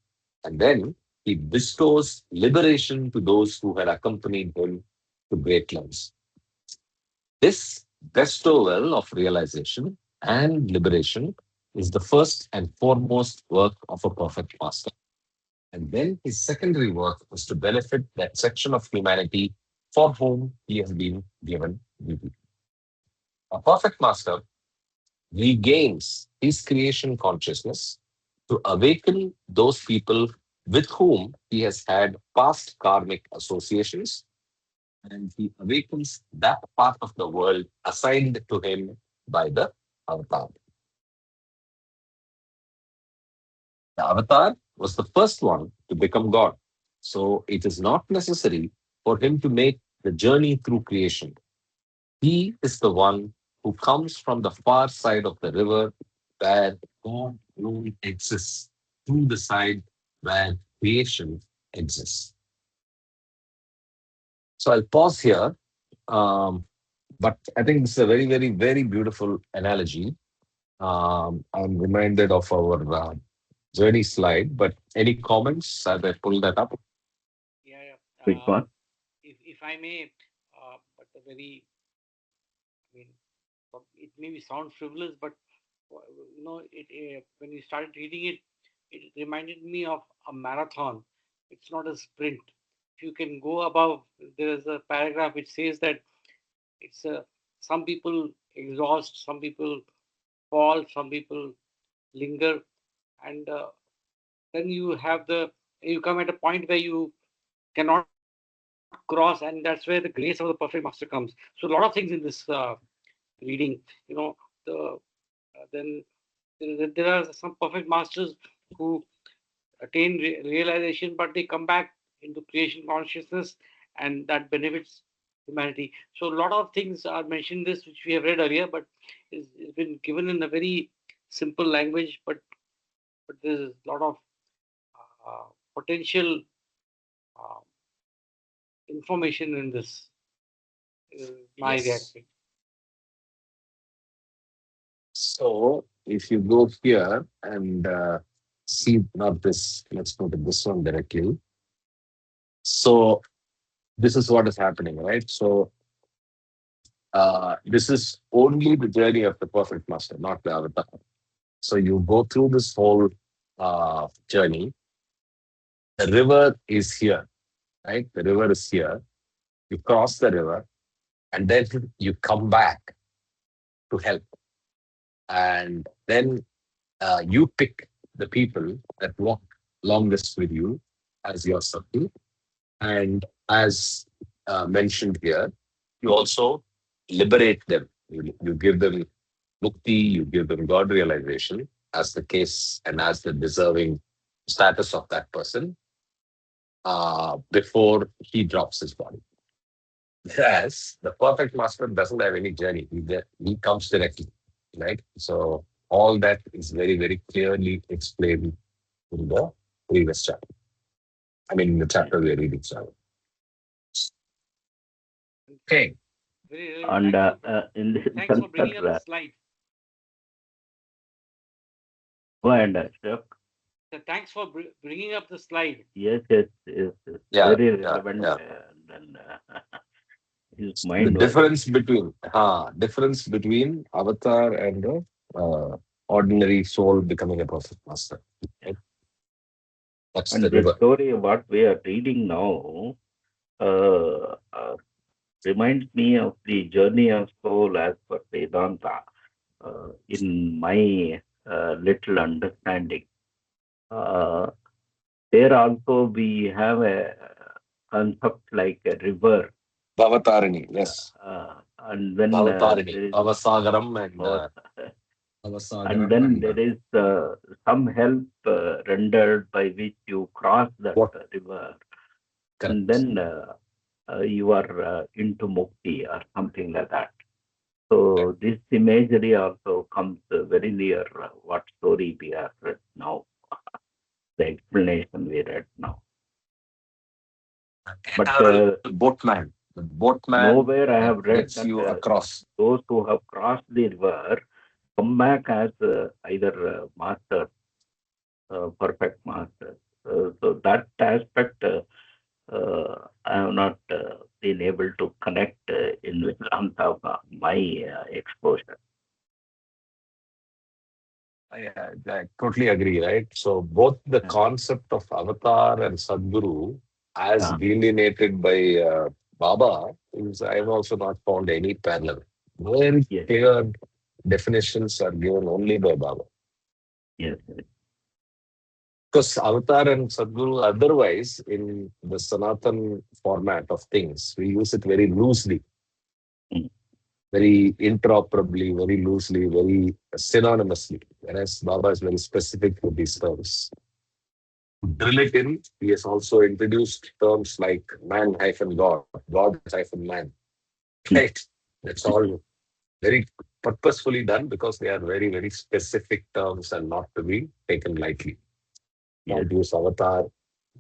S1: and then he bestows liberation to those who had accompanied him to great lands. This bestowal of realization and liberation is the first and foremost work of a perfect master. And then his secondary work was to benefit that section of humanity for whom he has been given duty. A perfect master regains his creation consciousness to awaken those people with whom he has had past karmic associations, and he awakens that part of the world assigned to him by the avatar. The avatar was the first one to become God. So it is not necessary for him to make the journey through creation. He is the one who comes from the far side of the river where God alone exists, to the side where creation exists. So I'll pause here. Um, but I think this is a very, very, very beautiful analogy. I'm reminded of our journey slide, but any comments as I pull that up?
S2: Yeah, yeah.
S3: Which one?
S2: If I may, but a very, I mean, it maybe sound frivolous, but when you started reading it, it reminded me of a marathon. It's not a sprint. If you can go above, there is a paragraph which says that it's a some people exhaust, some people fall, some people linger, and then you come at a point where you cannot cross, and that's where the grace of the perfect master comes. So a lot of things in this reading, the then there are some perfect masters who attain realization, but they come back into creation consciousness, and that benefits humanity. So a lot of things are mentioned in this, which we have read earlier, but it's been given in a very simple language. But there's a lot of potential uh, information in this. My
S1: Yes.
S2: reaction.
S1: So if you go here and see, not this, let's go to this one directly. So this is what is happening, right? So this is only the journey of the perfect master, not the avatar. So you go through this whole journey. The river is here, right? The river is here. You cross the river, and then you come back to help. And then you pick the people that walk longest with you as your circle. And as mentioned here, you also liberate them. You give them mukti, you give them God realization as the case and as the deserving status of that person before he drops his body. Whereas the perfect master doesn't have any journey. He comes directly, right? So all that is very, very clearly explained in the previous chapter. I mean, in the chapter we are reading. So, okay.
S2: Very, very
S3: And
S2: thank you.
S3: in this
S2: Thanks for bringing up
S3: answer,
S2: the slide.
S3: go ahead, Ashok.
S2: So thanks for bringing up the slide.
S3: Yes, yes, yes, yes.
S1: Yeah,
S3: Very
S1: yeah,
S3: relevant.
S1: yeah.
S3: And his
S1: The
S3: mind was
S1: difference between avatar and the ordinary soul becoming a perfect master.
S3: yeah.
S1: Right? That's the
S3: And the
S1: river.
S3: story what we are reading now reminds me of the journey of soul as per Vedanta. In my little understanding, uh, there also we have a concept like a river,
S1: Bhavatarini, yes.
S3: and then
S1: Bhavatarini,
S3: there is
S1: Avasagaram and
S3: both, and
S1: Avasagaram
S3: then
S1: and
S3: there is some help rendered by which you cross that
S1: what?
S3: river, and
S1: Correct.
S3: then you are into mukti or something like that. So this imagery also comes very near what story we have read now, the explanation we read now. But
S1: Eternal boatman. The boatman
S3: nowhere I
S1: that
S3: have read
S1: gets
S3: that
S1: you across.
S3: those who have crossed the river come back as either master, perfect master. So that aspect I have not been able to connect in Vedanta, my exposure.
S1: I totally agree, right? So both the
S3: Uh,
S1: concept of avatar and Sadguru, as
S3: uh,
S1: delineated by Baba, is I have also not found any parallel. Very
S3: yes,
S1: clear definitions are given only by Baba.
S3: yes, yes.
S1: Because Avatar and Sadguru, otherwise, in the Sanatan format of things, we use it very loosely,
S3: Mm,
S1: very interoperably, very loosely, very synonymously. Whereas Baba is very specific with these terms. Drill it in, he has also introduced terms like man hyphen God, God hyphen man.
S3: mm,
S1: Right? That's all very purposefully done because they are very, very specific terms and not to be taken lightly.
S3: yes.
S1: Don't use avatar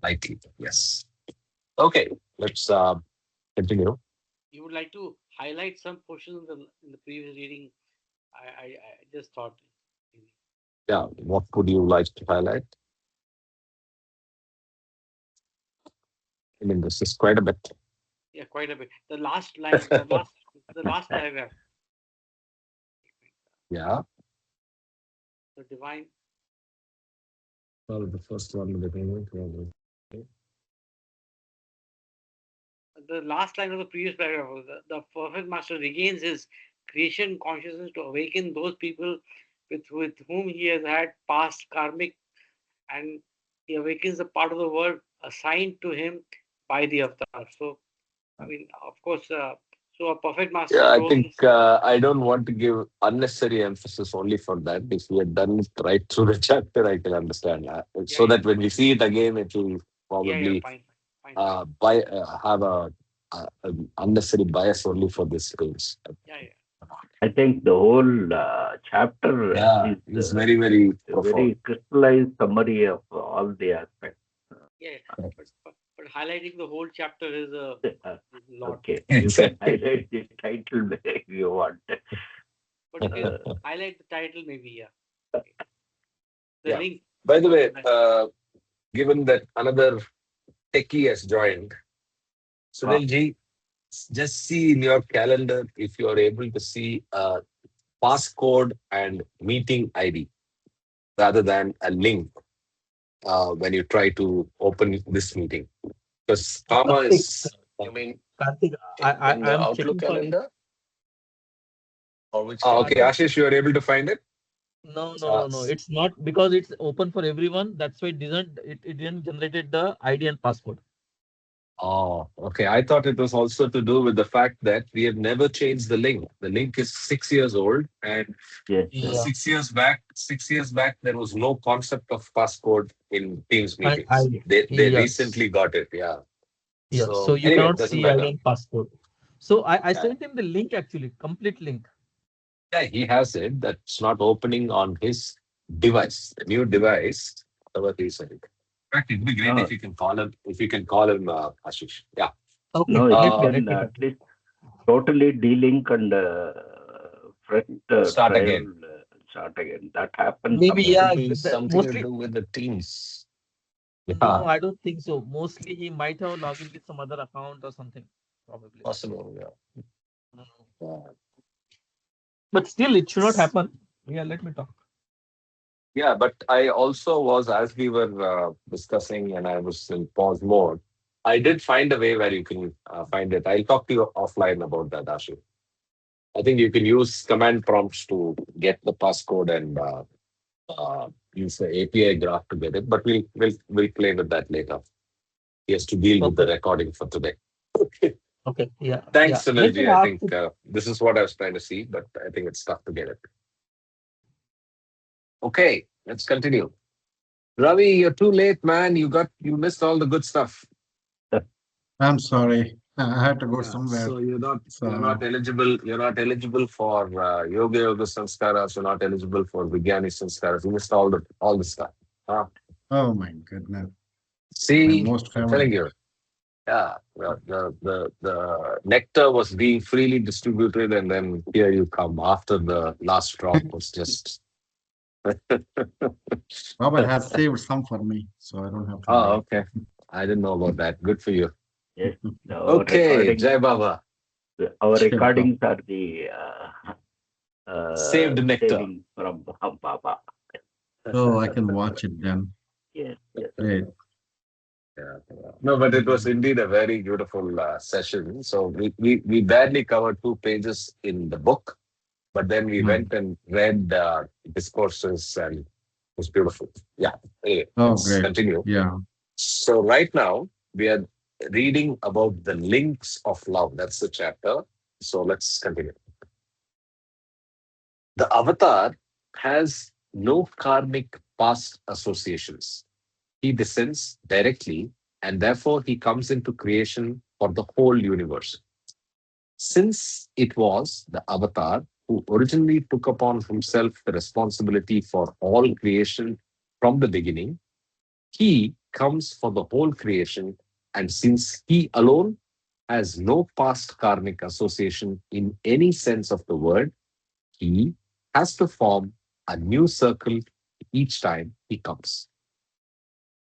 S1: lightly. Yes. Okay, let's continue.
S2: You would like to highlight some portions in the previous reading. I just thought. Maybe.
S1: Yeah, what would you like to highlight? I mean, this is quite a bit.
S2: Yeah, quite a bit. The last line, the last paragraph.
S1: Yeah.
S2: The divine,
S1: Well, the first one, the payment.
S2: the last line of the previous paragraph. The perfect master regains his creation consciousness to awaken those people with whom he has had past karmic, and he awakens the part of the world assigned to him by the avatar. So, I mean, of course, so a perfect
S1: Yeah,
S2: master's
S1: I
S2: role
S1: think
S2: is,
S1: I don't want to give unnecessary emphasis only for that. If we had done it right through the chapter, I can understand.
S2: yeah,
S1: So
S2: yeah,
S1: that when we see it again, it will
S2: yeah,
S1: probably
S2: fine, fine, fine.
S1: have an unnecessary bias only for this space.
S2: Yeah, yeah,
S3: I think the whole chapter
S1: Yeah,
S3: is
S1: it's very, very
S3: a
S1: profound.
S3: very crystallized summary of all the aspects.
S2: yeah. But highlighting the whole chapter
S3: Uh,
S2: is a lot.
S3: okay, you can
S1: Exactly.
S3: highlight the title if you want.
S2: But if you highlight the title, maybe yeah, okay. The
S1: Yeah.
S2: link
S1: By the way,
S2: also.
S1: given that another techie has joined,
S3: Ah,
S1: Sunil ji, just see in your calendar if you are able to see a passcode and meeting ID rather than a link when you try to open this meeting. Because Kama
S4: Karthik,
S1: is, you mean,
S4: Karthik,
S1: in the
S4: I'm
S1: Outlook
S4: checking for it.
S1: calendar or which
S4: I
S1: okay,
S4: think
S1: Ashish, you are able to find it?
S4: no. It's not because it's open for everyone. That's why it didn't generated the ID and passcode.
S1: Oh, okay. I thought it was also to do with the fact that we have never changed the link. The link is 6 years old, and
S3: yes, yes.
S4: Yeah,
S1: 6 years back, there was no concept of passcode in Teams
S4: and
S1: meetings.
S4: ID.
S1: They
S4: Yes,
S1: recently got it. Yeah.
S4: yes. So
S1: So
S4: you
S1: anyway,
S4: cannot
S1: doesn't
S4: see ID
S1: matter.
S4: and passcode. So I
S1: Yeah,
S4: sent him the link actually, complete link.
S1: yeah, he has it. That's not opening on his device, the new device. Whatever he said. In fact, it'd be great if
S3: No,
S1: you can call him. If you can call him, Ashish. Yeah.
S4: Okay,
S3: no, he
S1: Uh,
S3: can at least totally delink and fresh
S1: start
S3: trial
S1: again.
S3: start again. That happens
S4: maybe
S1: It could
S3: sometimes.
S4: yeah.
S1: be something to
S4: Mostly
S1: do with the teams.
S4: no,
S1: Yeah,
S4: I don't think so. Mostly he might have logged in with some other account or something, probably.
S1: possible. Yeah.
S4: Mm.
S1: Yeah.
S4: But still, it should not happen. Yeah, let me talk.
S1: Yeah, but I also was, as we were discussing and I was in pause mode, I did find a way where you can find it. I'll talk to you offline about that, Ashu. I think you can use command prompts to get the passcode and use the API graph to get it, but we'll play with that later. He has to deal with the
S4: Okay.
S1: recording for today. Okay.
S4: Okay. Yeah.
S1: Thanks,
S4: Yeah. Let me
S1: Sunilji. I
S4: ask
S1: think
S4: you.
S1: this is what I was trying to see, but I think it's tough to get it. Okay, let's continue. Ravi, you're too late, man. You missed all the good stuff.
S5: I'm sorry. I had to go
S1: Yeah,
S5: somewhere.
S1: so you're not
S5: So,
S1: eligible. You're not eligible for yoga sanskaras. You're not eligible for Vijnani sanskaras. You missed all the stuff. Huh?
S5: oh my goodness. I'm
S1: See,
S5: most
S1: I'm telling
S5: favored.
S1: you. Yeah, the nectar was being freely distributed, and then here you come after the last drop was just.
S5: Robert has saved some for me, so I don't have to
S1: Oh,
S5: worry.
S1: okay. I didn't know about that. Good for you.
S3: Yes, our
S1: Okay,
S3: recording,
S1: Jai Baba.
S3: our
S5: Sure,
S3: recordings are the
S1: Saved nectar.
S3: saving from Baba.
S5: Oh, I can watch it then.
S3: Yes, yes.
S5: Great.
S1: Yeah, yeah. No, but it was indeed a very beautiful session. So we barely covered 2 pages in the book, but then we
S5: Hmm.
S1: went and read discourses and it was beautiful. Yeah. Anyway,
S5: Oh,
S1: let's
S5: great.
S1: continue.
S5: Yeah.
S1: So right now we are reading about the links of love. That's the chapter. So let's continue. The avatar has no karmic past associations. He descends directly and therefore he comes into creation for the whole universe. Since it was the avatar who originally took upon himself the responsibility for all creation from the beginning, he comes for the whole creation. And since he alone has no past karmic association in any sense of the word, he has to form a new circle each time he comes.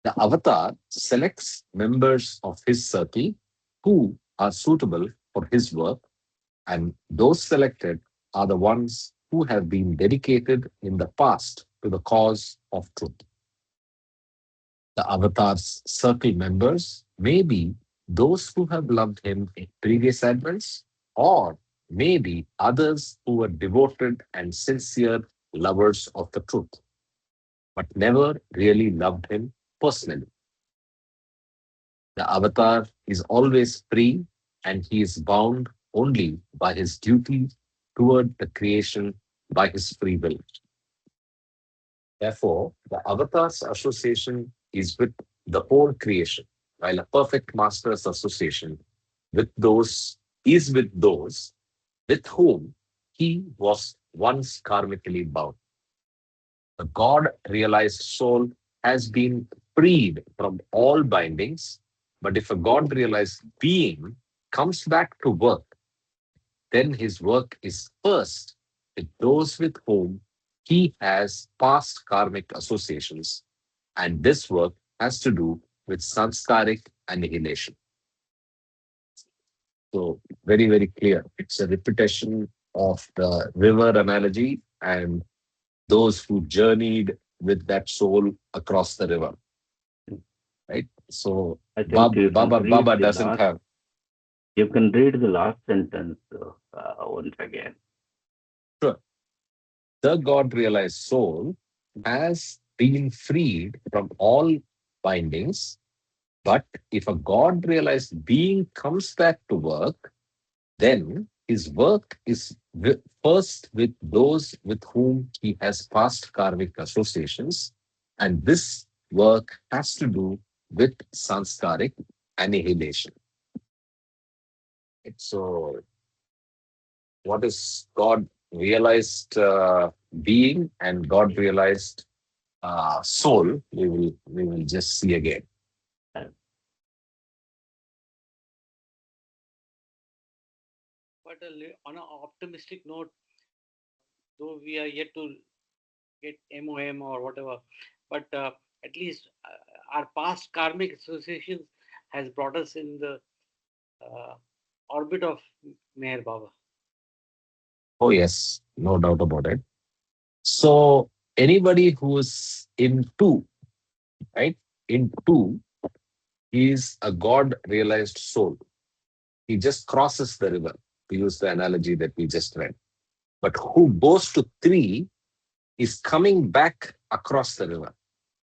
S1: The avatar selects members of his circle who are suitable for his work, and those selected are the ones who have been dedicated in the past to the cause of truth. The avatar's circle members may be those who have loved him in previous advents, or maybe others who were devoted and sincere lovers of the truth, but never really loved him personally. The avatar is always free and he is bound only by his duty toward the creation by his free will. Therefore, the avatar's association is with the whole creation, while a perfect master's association with those is with those with whom he was once karmically bound. The God realized soul has been freed from all bindings, but if a God realized being comes back to work, then his work is first with those with whom he has past karmic associations, and this work has to do with sanskaric annihilation. So, very, very clear. It's a repetition of the river analogy and those who journeyed with that soul across the river, right? So,
S3: I think you can
S1: Baba
S3: read the
S1: doesn't
S3: last.
S1: have.
S3: You can read the last sentence once again.
S1: Sure. The God realized soul has been freed from all bindings, but if a God realized being comes back to work, then his work is first with those with whom he has past karmic associations, and this work has to do with sanskaric annihilation. So, what is God realized being and God realized soul? We will just see again.
S3: Uh,
S2: But on an optimistic note, though we are yet to get MOM or whatever, but at least our past karmic associations has brought us in the uh, orbit of Meher Baba.
S1: Oh yes, no doubt about it. So anybody who is in two, right? In two, he is a God realized soul. He just crosses the river, to use the analogy that we just read. But who goes to three is coming back across the river.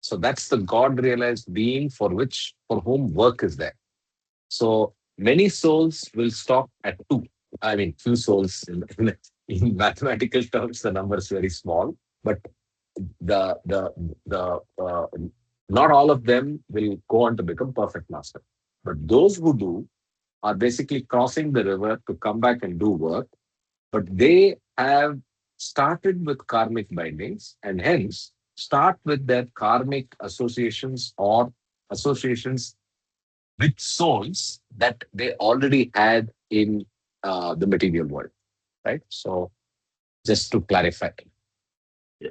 S1: So that's the God realized being for whom work is there. So many souls will stop at two. I mean, few souls in mathematical terms, the number is very small, but the the the not all of them will go on to become perfect master. But those who do are basically crossing the river to come back and do work, but they have started with karmic bindings and hence start with their karmic associations or associations with souls that they already had in the material world, right? So just to clarify.
S3: yeah.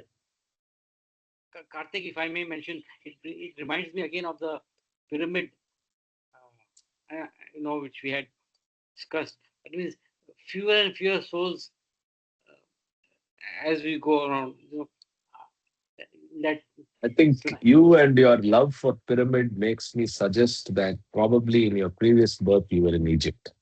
S2: Karthik, if I may mention, it reminds me again of the pyramid, which we had discussed. That means fewer and fewer souls as we go around. That
S1: I think you and your love for pyramid makes me suggest that probably in your previous birth you were in Egypt.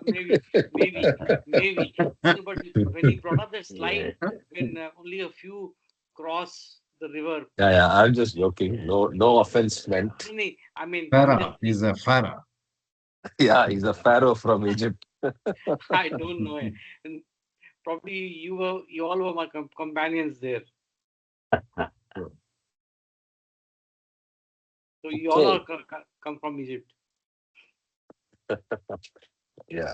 S2: Maybe, maybe, maybe. No, but when you brought up that slide,
S3: Yes.
S2: when only a few cross the river,
S1: Yeah, yeah. I'm just joking. No, no offense meant.
S2: no, no, I mean, I'm just,
S5: Pharaoh. He's a pharaoh.
S1: Yeah, he's a pharaoh from Egypt.
S2: I don't know. And probably you all were my companions there. So you all
S1: Okay.
S2: are come from Egypt.
S1: Yeah.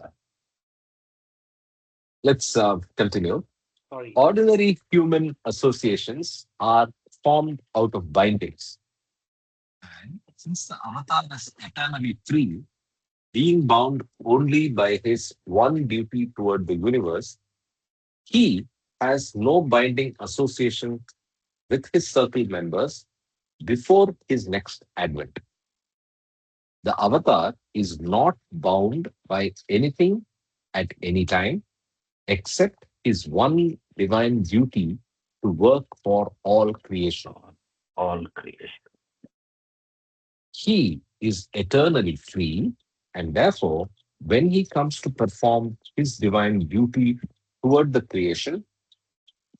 S1: Let's continue.
S2: Sorry.
S1: Ordinary human associations are formed out of bindings. And since the avatar is eternally free, being bound only by his one duty toward the universe, he has no binding association with his circle members before his next advent. The avatar is not bound by anything at any time except his one divine duty to work for all creation.
S3: All creation.
S1: He is eternally free, and therefore, when he comes to perform his divine duty toward the creation,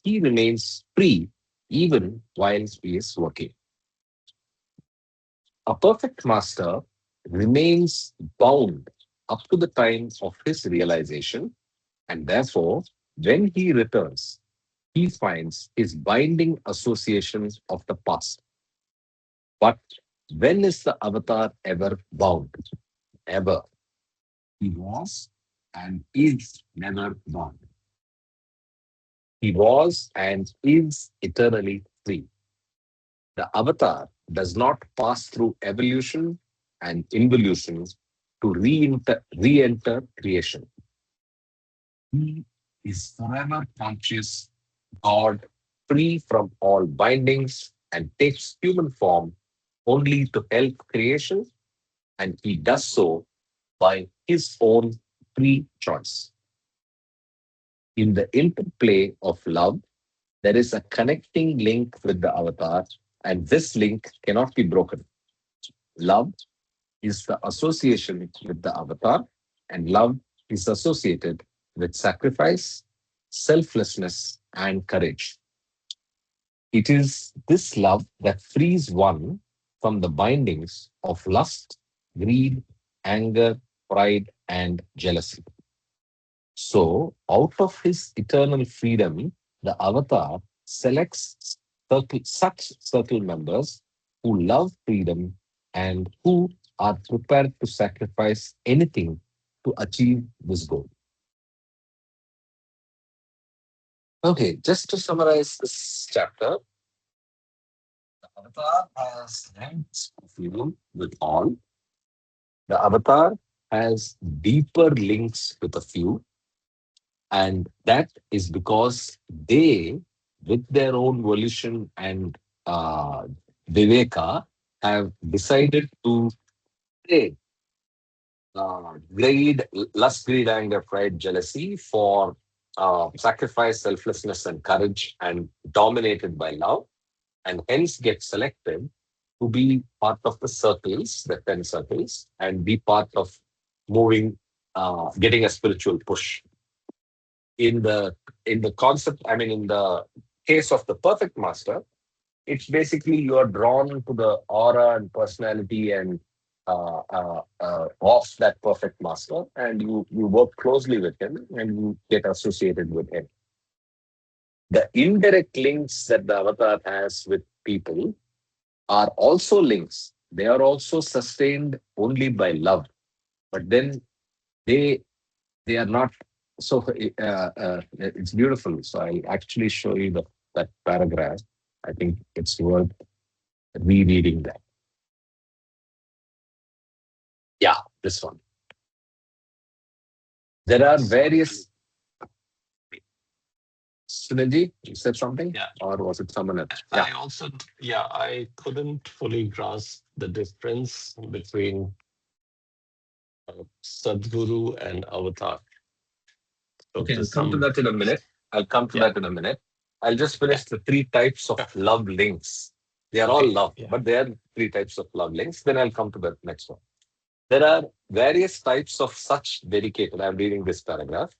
S1: he remains free even while he is working. A perfect master remains bound up to the time of his realization, and therefore, when he returns, he finds his binding associations of the past. But when is the avatar ever bound? Ever. He was and is never bound. He was and is eternally free. The avatar does not pass through evolution and involution to re-enter creation. He is forever conscious God, free from all bindings, and takes human form only to help creation, and he does so by his own free choice. In the interplay of love, there is a connecting link with the avatar, and this link cannot be broken. Love is the association with the avatar, and love is associated with sacrifice, selflessness, and courage. It is this love that frees one from the bindings of lust, greed, anger, pride, and jealousy. So, out of his eternal freedom, the avatar selects such circle members who love freedom and who are prepared to sacrifice anything to achieve this goal. Okay, just to summarize this chapter, the avatar has links of freedom with all. The avatar has deeper links with a few, and that is because they, with their own volition and uh, viveka, have decided to trade lust, greed, anger, pride, jealousy for sacrifice, selflessness, and courage, and dominated by love, and hence get selected to be part of the circles, the 10 circles, and be part of moving, getting a spiritual push. In the concept, I mean, in the case of the perfect master, it's basically you are drawn to the aura and personality and of that perfect master, and you work closely with him and you get associated with him. The indirect links that the avatar has with people are also links. They are also sustained only by love, but then they they are not. So it's beautiful. So I'll actually show you that paragraph. I think it's worth rereading that. Yeah, this one. There are various. Sunilji, you said something,
S6: Yeah.
S1: or was it someone else? Yeah.
S6: I also, yeah, I couldn't fully grasp the difference between Sadguru and Avatar. So
S1: Okay,
S6: to
S1: I'll come to
S6: some,
S1: that in a minute. I'll come to
S6: yeah,
S1: that in a minute. I'll just
S6: Yeah.
S1: finish the three types of
S6: Yeah.
S1: love links. They are all
S6: Okay.
S1: love,
S6: Yeah.
S1: but there are three types of love links. Then I'll come to the next one. There are various types of such dedicated. I'm reading this paragraph.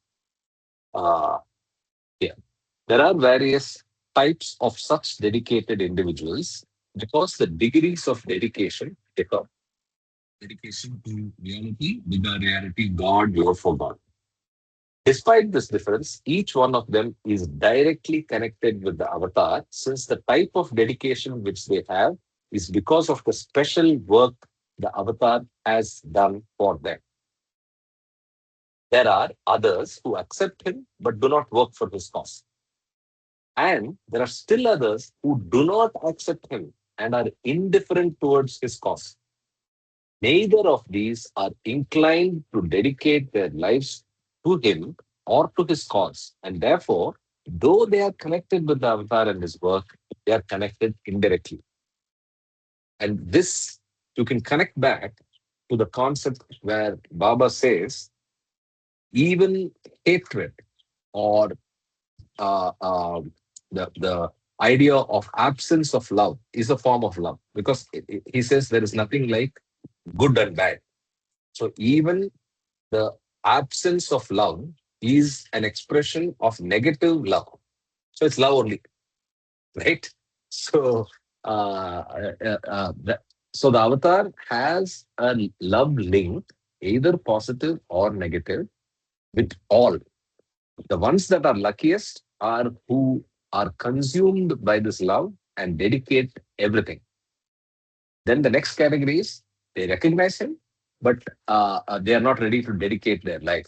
S1: Uh, yeah. There are various types of such dedicated individuals because the degrees of dedication differ. Dedication to reality, with the reality, God, love for God. Despite this difference, each one of them is directly connected with the avatar since the type of dedication which they have is because of the special work the avatar has done for them. There are others who accept him but do not work for his cause. And there are still others who do not accept him and are indifferent towards his cause. Neither of these are inclined to dedicate their lives to him or to his cause. And therefore, though they are connected with the avatar and his work, they are connected indirectly. And this, you can connect back to the concept where Baba says, even hatred or uh, uh, the idea of absence of love is a form of love because he says there is nothing like good and bad. So even the absence of love is an expression of negative love. So it's love only, right? So, so the avatar has a love link, either positive or negative, with all. The ones that are luckiest are who are consumed by this love and dedicate everything. Then the next category is they recognize him, but they are not ready to dedicate their life.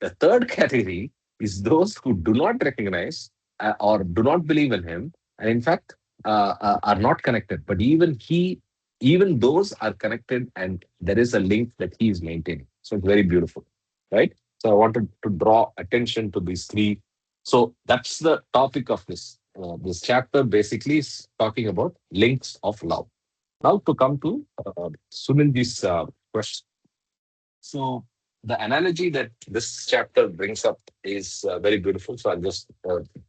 S1: The third category is those who do not recognize or do not believe in him, and in fact are not connected. But even those are connected, and there is a link that he is maintaining. So it's very beautiful, right? So I wanted to draw attention to these three. So that's the topic of this chapter. Basically, is talking about links of love. Now to come to Sunilji's question. So the analogy that this chapter brings up is very beautiful. So I'll just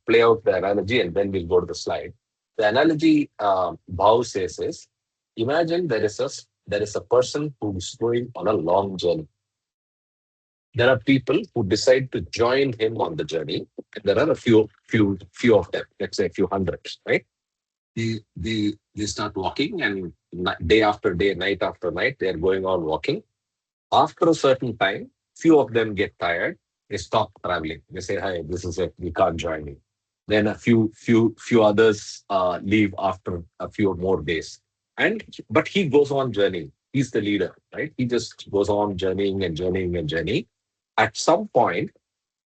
S1: play out the analogy and then we'll go to the slide. The analogy Bhau says is, imagine there is a person who is going on a long journey. There are people who decide to join him on the journey. And there are a few of them, let's say a few hundreds, right? They start walking and day after day, night after night, they are going on walking. After a certain time, few of them get tired. They stop traveling. They say, "Hey, this is it. We can't join you." Then a few others leave after a few more days. And but he goes on journeying. He's the leader, right? He just goes on journeying and journeying and journeying. At some point,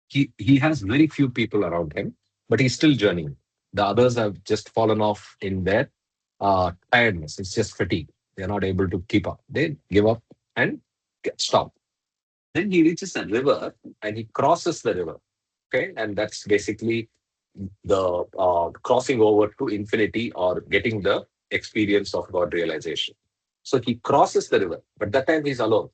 S1: he has very few people around him, but he's still journeying. The others have just fallen off in their tiredness. It's just fatigue. They're not able to keep up. They give up and stop. Then he reaches a river and he crosses the river. Okay, and that's basically the crossing over to infinity or getting the experience of God realization. So he crosses the river, but that time he's alone.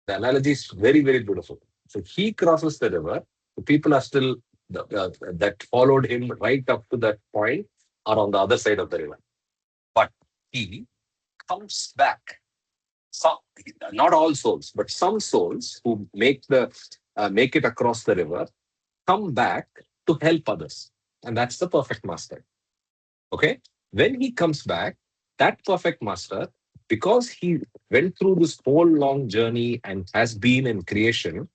S1: The analogy is very, very beautiful. So he crosses the river. The people are still that followed him right up to that point are on the other side of the river. But he comes back. Some, not all souls, but some souls who make it across the river come back to help others, and that's the perfect master. Okay, when he comes back, that perfect master, because he went through this whole long journey and has been in creation,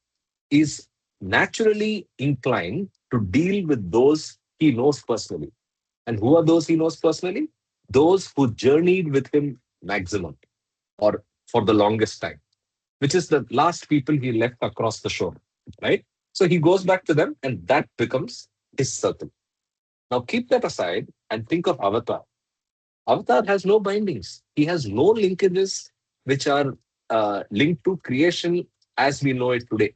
S1: is naturally inclined to deal with those he knows personally. And who are those he knows personally? Those who journeyed with him maximum or for the longest time, which is the last people he left across the shore, right? So he goes back to them and that becomes his circle. Now keep that aside and think of Avatar. Avatar has no bindings. He has no linkages which are linked to creation as we know it today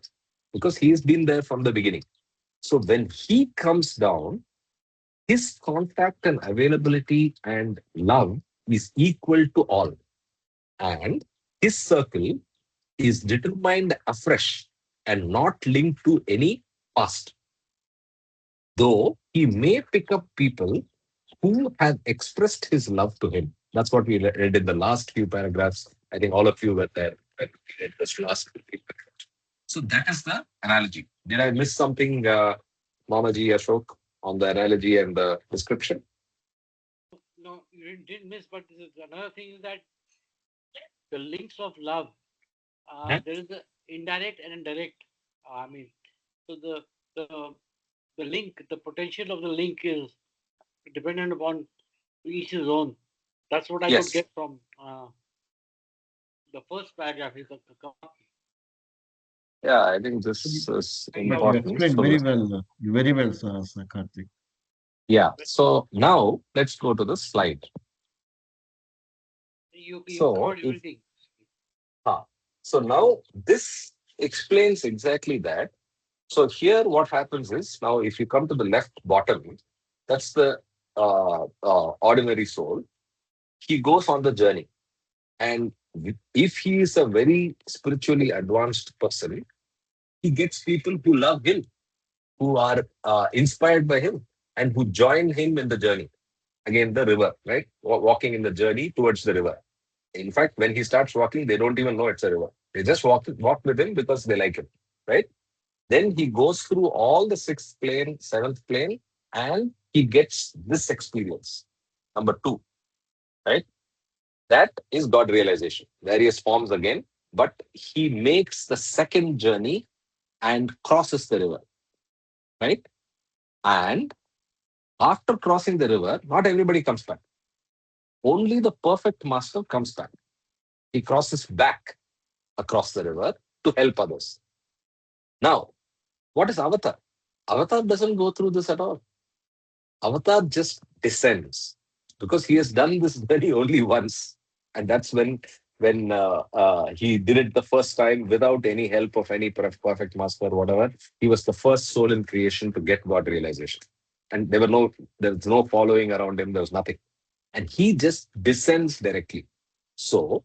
S1: because he's been there from the beginning. So when he comes down, his contact and availability and love is equal to all. And his circle is determined afresh and not linked to any past. Though he may pick up people who have expressed his love to him. That's what we read in the last few paragraphs. I think all of you were there when we read this last few paragraphs. So that is the analogy. Did I miss something, Mamaji Ashok, on the analogy and the description?
S2: No, you didn't miss, but this is another thing is that the links of love,
S1: Mhm.
S2: there is the indirect and indirect. I mean, so the the link, the potential of the link is dependent upon each his own. That's what I could
S1: Yes.
S2: get from the first paragraph. Is the
S1: Yeah, I think this is
S2: kind
S5: But
S2: of
S5: you
S1: important.
S5: explained
S1: So,
S5: very well, sir, Karthik.
S1: yeah. So now let's go to the slide.
S2: you
S1: So
S2: covered
S1: if
S2: everything.
S1: ah, so now this explains exactly that. So here, what happens is now, if you come to the left bottom, that's the ordinary soul. He goes on the journey, and if he is a very spiritually advanced person, he gets people who love him, who are inspired by him, and who join him in the journey. Again, the river, right? Walking in the journey towards the river. In fact, when he starts walking, they don't even know it's a river. They just walk with him because they like him, right? Then he goes through all the sixth plane, seventh plane, and he gets this experience. Number two, right? That is God realization. Various forms again, but he makes the second journey and crosses the river, right? And after crossing the river, not everybody comes back. Only the perfect master comes back. He crosses back across the river to help others. Now, what is Avatar? Avatar doesn't go through this at all. Avatar just descends because he has done this journey only once, and that's when he did it the first time without any help of any perfect master or whatever. He was the first soul in creation to get God realization, and there was no following around him. There was nothing, and he just descends directly. So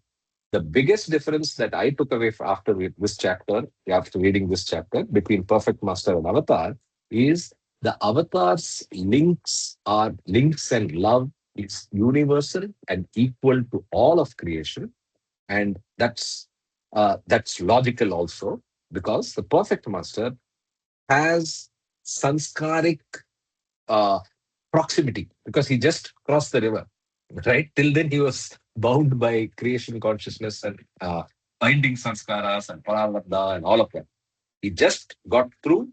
S1: the biggest difference that I took away this chapter, after reading this chapter, between Perfect Master and Avatar, is the Avatar's links and love is universal and equal to all of creation, and that's logical also because the Perfect Master has sanskaric uh, proximity because he just crossed the river, right? Till then, he was bound by creation consciousness and binding sanskaras and pararabdha and all of that. He just got to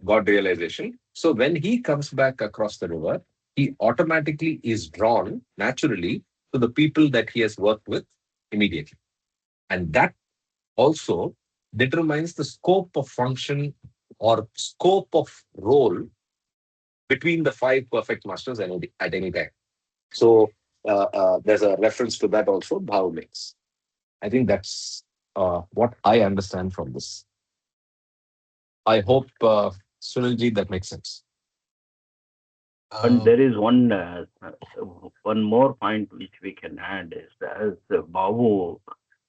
S1: God realization. So when he comes back across the river, he automatically is drawn naturally to the people that he has worked with immediately. And that also determines the scope of function or scope of role between the five perfect masters at any time. So there's a reference to that also, Bhau makes. I think that's what I understand from this. I hope, Sunilji, that makes sense.
S3: And
S1: Uh,
S3: there is one more point which we can add is as Babu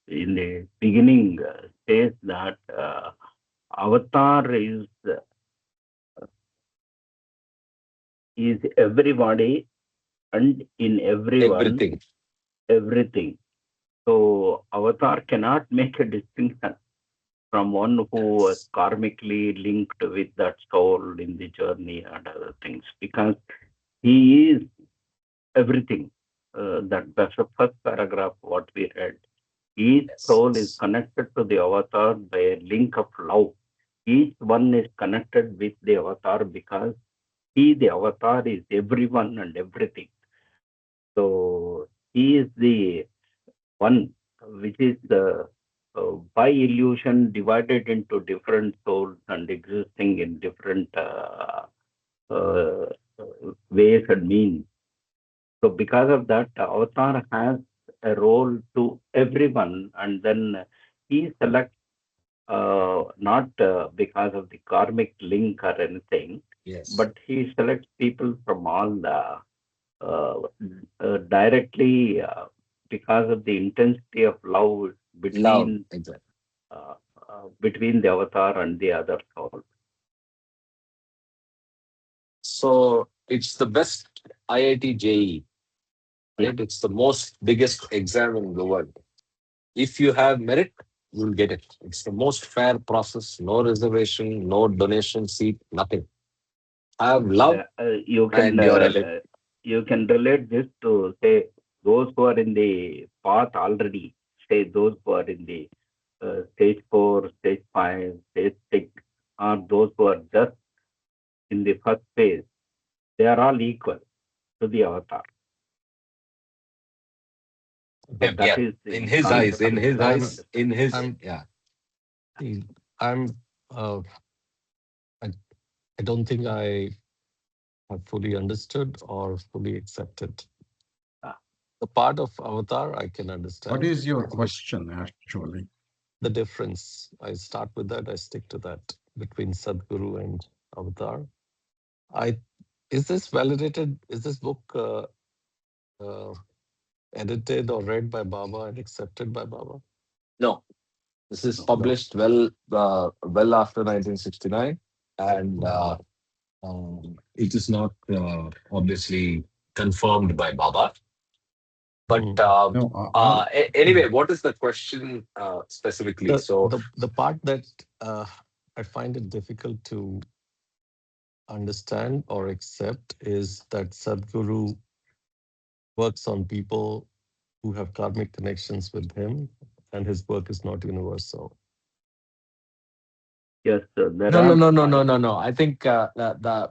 S3: in the beginning says that avatar is everybody and in everyone
S1: everything.
S3: everything. So avatar cannot make a distinction from one who was
S1: Yes.
S3: karmically linked with that soul in the journey and other things because he is everything. That's the first paragraph what we read. Each
S1: Yes.
S3: soul is connected to the avatar by a link of love. Each one is connected with the avatar because he, the avatar, is everyone and everything. So he is the one which is the by illusion divided into different souls and existing in different uh, ways and means. So because of that, Avatar has a role to everyone, and then he selects not because of the karmic link or anything,
S1: Yes.
S3: but he selects people from all the uh, directly because of the intensity of love
S1: Love.
S3: between
S1: Exactly.
S3: uh, between the avatar and the other soul.
S1: So it's the best IIT JEE,
S3: Yeah.
S1: right? It's the most biggest exam in the world. If you have merit, you'll get it. It's the most fair process, no reservation, no donation seat, nothing. Have love
S3: You can
S1: and you're elect.
S3: you can relate this to say those who are in the path already. Say those who are in the stage 4, stage 5, stage 6, or those who are just in the first phase. They are all equal to the avatar. So
S1: Yeah,
S3: that
S1: yeah.
S3: is
S1: In
S3: the
S1: his eyes,
S3: concept
S1: in
S3: which
S1: his
S3: you have to
S6: I'm
S1: eyes,
S3: understand.
S1: in his,
S6: I'm
S1: yeah.
S6: see, I'm I, I don't think I have fully understood or fully accepted.
S3: Ah,
S6: The part of Avatar I can
S5: What
S6: understand.
S5: is your question actually?
S6: The difference. I start with that, I stick to that between Sadhguru and Avatar. I is this validated? Is this book uh, edited or read by Baba and accepted by Baba?
S1: No, this is
S3: no.
S6: No.
S1: published well after 1969, and it is not obviously confirmed by Baba. But
S6: Hmm.
S5: No, all.
S1: anyway, what is the question specifically?
S6: The
S1: So,
S6: the the part that I find it difficult to understand or accept is that Sadhguru works on people who have karmic connections with him, and his work is not universal.
S3: Yes, there
S1: no, no,
S3: are
S1: no, no, no,
S3: five.
S1: no, no. I think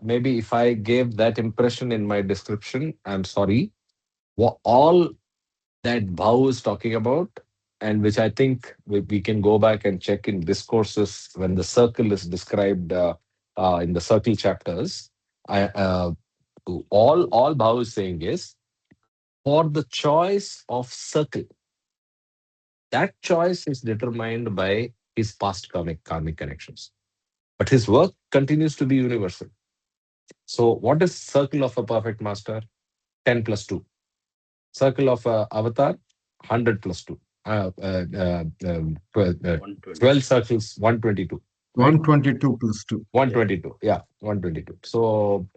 S1: maybe if I gave that impression in my description, I'm sorry. All that Bhau is talking about, and which I think we can go back and check in discourses when the circle is described in the circle chapters. I all Bhau is saying is for the choice of circle, that choice is determined by his past karmic connections. But his work continues to be universal. So, what is circle of a perfect master? 10 plus 2. Circle of a avatar, 100 plus 2.
S3: 120.
S1: 12 circles, 122, right?
S5: 122 plus 2.
S3: Yes.
S1: 122. Yeah, 122. So,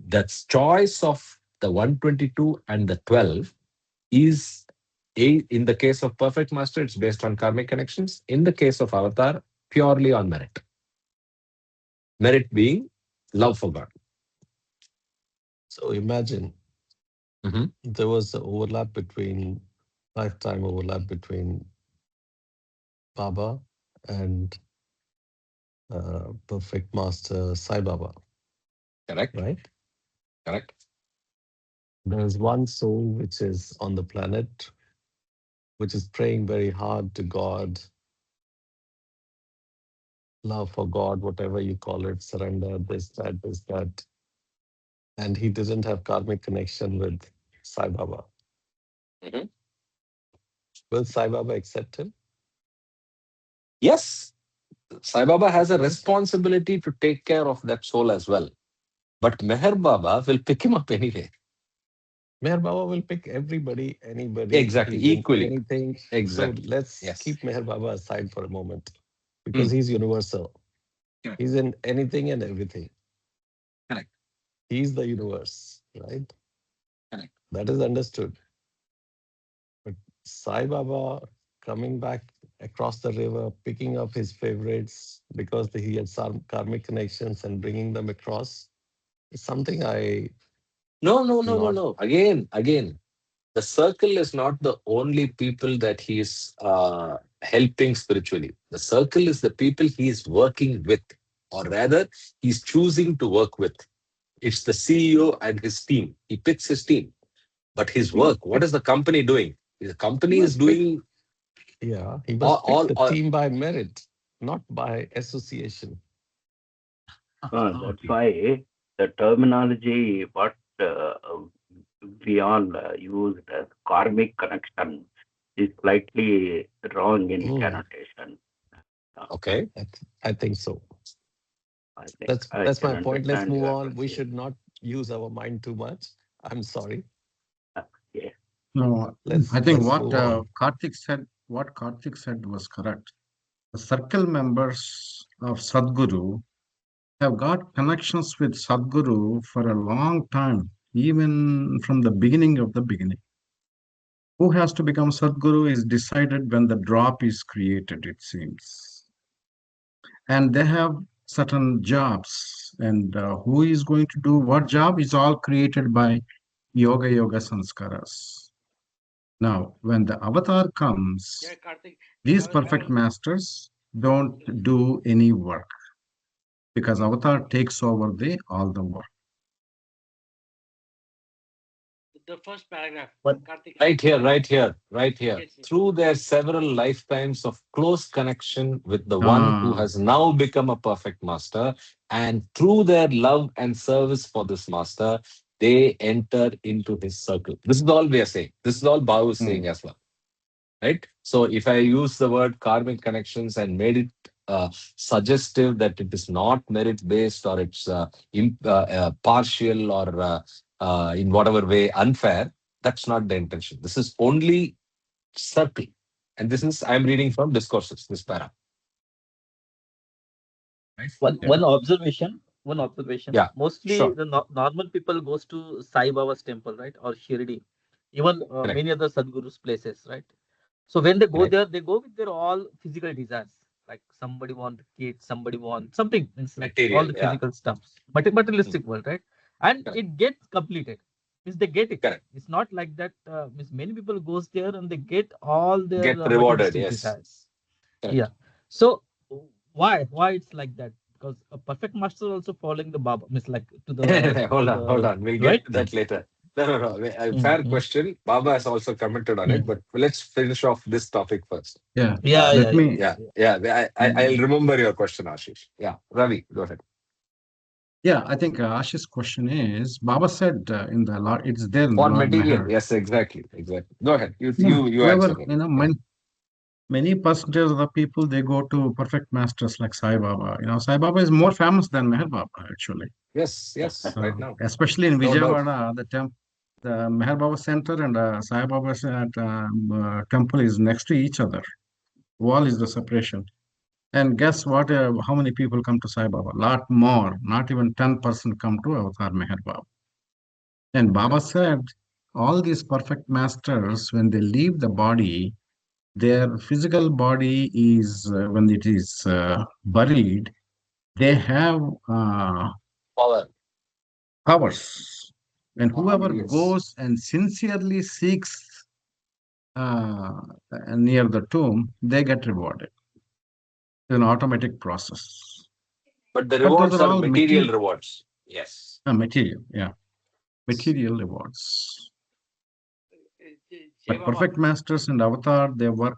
S1: that's choice of the 122 and the 12 is in the case of perfect master, it's based on karmic connections. In the case of avatar, purely on merit. Merit being love for God.
S6: So imagine
S1: Mhm.
S6: there was an overlap between lifetime overlap between Baba and perfect master Sai Baba,
S1: Correct.
S6: right?
S1: Correct.
S6: There's one soul which is on the planet, which is praying very hard to God, love for God, whatever you call it, surrender, this, that. And he didn't have karmic connection with Sai Baba.
S1: Mhm.
S6: Will Sai Baba accept him?
S1: Yes, Sai Baba has a
S6: Right?
S1: responsibility to take care of that soul as well. But Meher Baba will pick him up anyway.
S6: Meher Baba will pick everybody, anybody.
S1: Exactly.
S6: He's in
S1: Equally.
S6: anything. So
S1: Exactly.
S6: let's
S1: Yes.
S6: keep Meher Baba aside for a moment because
S1: Hmm.
S6: he's universal.
S1: Correct.
S6: He's in anything and everything.
S1: Correct.
S6: He's the universe, right?
S1: Correct.
S6: That is understood. But Sai Baba coming back across the river, picking up his favorites because he had some karmic connections and bringing them across is something I
S1: No, no, no, no,
S6: not.
S1: no. Again, the circle is not the only people that he is helping spiritually. The circle is the people he is working with, or rather, he's choosing to work with. It's the CEO and his team. He picks his team. But his
S3: He
S1: work, what is the company doing? The
S3: he
S1: company is
S3: must pick.
S1: doing
S6: Yeah, he must pick
S1: all,
S6: the
S1: all.
S6: team by merit, not by association.
S3: That's
S1: Okay.
S3: why the terminology what we all used as karmic connection is slightly wrong in
S6: Mm,
S3: connotation.
S1: Okay.
S6: I think so.
S3: I think
S6: That's
S3: I
S6: that's
S3: can
S6: my point. Let's
S3: understand
S6: move
S3: your
S6: on. We
S3: question.
S6: should not use our mind too much. I'm sorry.
S3: Yeah.
S5: No,
S6: Let's
S5: I think
S6: let's move on.
S5: What Karthik said was correct. The circle members of Sadguru have got connections with Sadguru for a long time, even from the beginning of the beginning. Who has to become Sadguru is decided when the drop is created, it seems. And they have certain jobs, and who is going to do what job is all created by Yoga Sanskaras. Now, when the avatar
S2: Yeah,
S5: comes,
S2: Karthik.
S5: these
S2: I was
S5: perfect
S2: trying.
S5: masters don't do any work because avatar takes over the all the work.
S2: The first paragraph,
S4: But
S2: Karthik.
S1: Right here, right here, right here.
S2: Yes, yes.
S1: Through their several lifetimes of close connection with the one who
S5: Ah,
S1: has now become a perfect master, and through their love and service for this master, they enter into his circle. This is all we are saying. This is all Bhau is saying
S5: mm,
S1: as well. Right? So if I use the word karmic connections and made it suggestive that it is not merit based or it's partial or in whatever way unfair, that's not the intention. This is only circle. And this is, I'm reading from discourses, this para. Right?
S4: one
S5: yeah.
S4: one observation, one observation.
S1: Yeah,
S4: Mostly
S1: sure.
S4: the normal people goes to Sai Baba's temple, right, or Shirdi, even
S1: Correct.
S4: many other Sadguru's places, right. So when they go
S1: Correct.
S4: there, they go with their all physical desires. Like somebody want kids, somebody want something. It's like all
S1: Material.
S4: the
S1: Yeah.
S4: physical stuff,
S1: Mm.
S4: materialistic world, right? And
S1: Correct.
S4: it gets completed. Means they get it.
S1: Correct.
S4: It's not like that. Means many people goes there and they get all their
S1: Get rewarded.
S4: materialistic
S1: Yes.
S4: desires. Yeah.
S1: Correct.
S4: So why it's like that? Because a perfect master also following the Baba. Means like
S1: Hold
S4: to
S1: on, hold
S4: the
S1: on. We'll get
S4: right.
S1: to that later. No, no, no.
S4: Mm,
S1: Fair
S4: mm,
S1: question. Baba has also commented on it,
S4: mm.
S1: but let's finish off this topic first.
S5: Yeah.
S4: Yeah,
S5: Let
S4: yeah, yeah,
S5: me,
S1: Yeah,
S4: yeah.
S1: yeah. I'll
S5: mm,
S1: remember your question, Ashish. Yeah, Ravi, go ahead.
S5: yeah, I think Ash's question is Baba said in the Lord, it's there in the
S1: For
S5: Lord
S1: material,
S5: Meher.
S1: yes, exactly, exactly. Go ahead. You
S5: Yeah,
S1: you you
S5: whoever,
S1: answer him. Yeah,
S5: many percentage of the people they go to perfect masters like Sai Baba. Sai Baba is more famous than Meher Baba actually.
S1: yes, yes. Right now,
S5: Especially in
S1: no doubt.
S5: Vijayawada, the Meher Baba Center and Sai Baba's temple is next to each other. Wall is the separation. And guess what? How many people come to Sai Baba? Lot more. Not even 10% come to Avatar Meher Baba. And Baba said, all these perfect masters, when they leave the body, their physical body is, when it is buried, they have
S1: Power.
S5: powers. And
S1: Power.
S5: whoever
S1: Yes.
S5: goes and sincerely seeks uh, near the tomb, they get rewarded. It's an automatic process.
S1: But the
S5: But those
S1: rewards
S5: are
S1: are
S5: all
S1: material rewards. Yes.
S5: material, yeah, material rewards.
S2: Jai
S5: But
S2: Baba.
S5: perfect masters and avatar, they work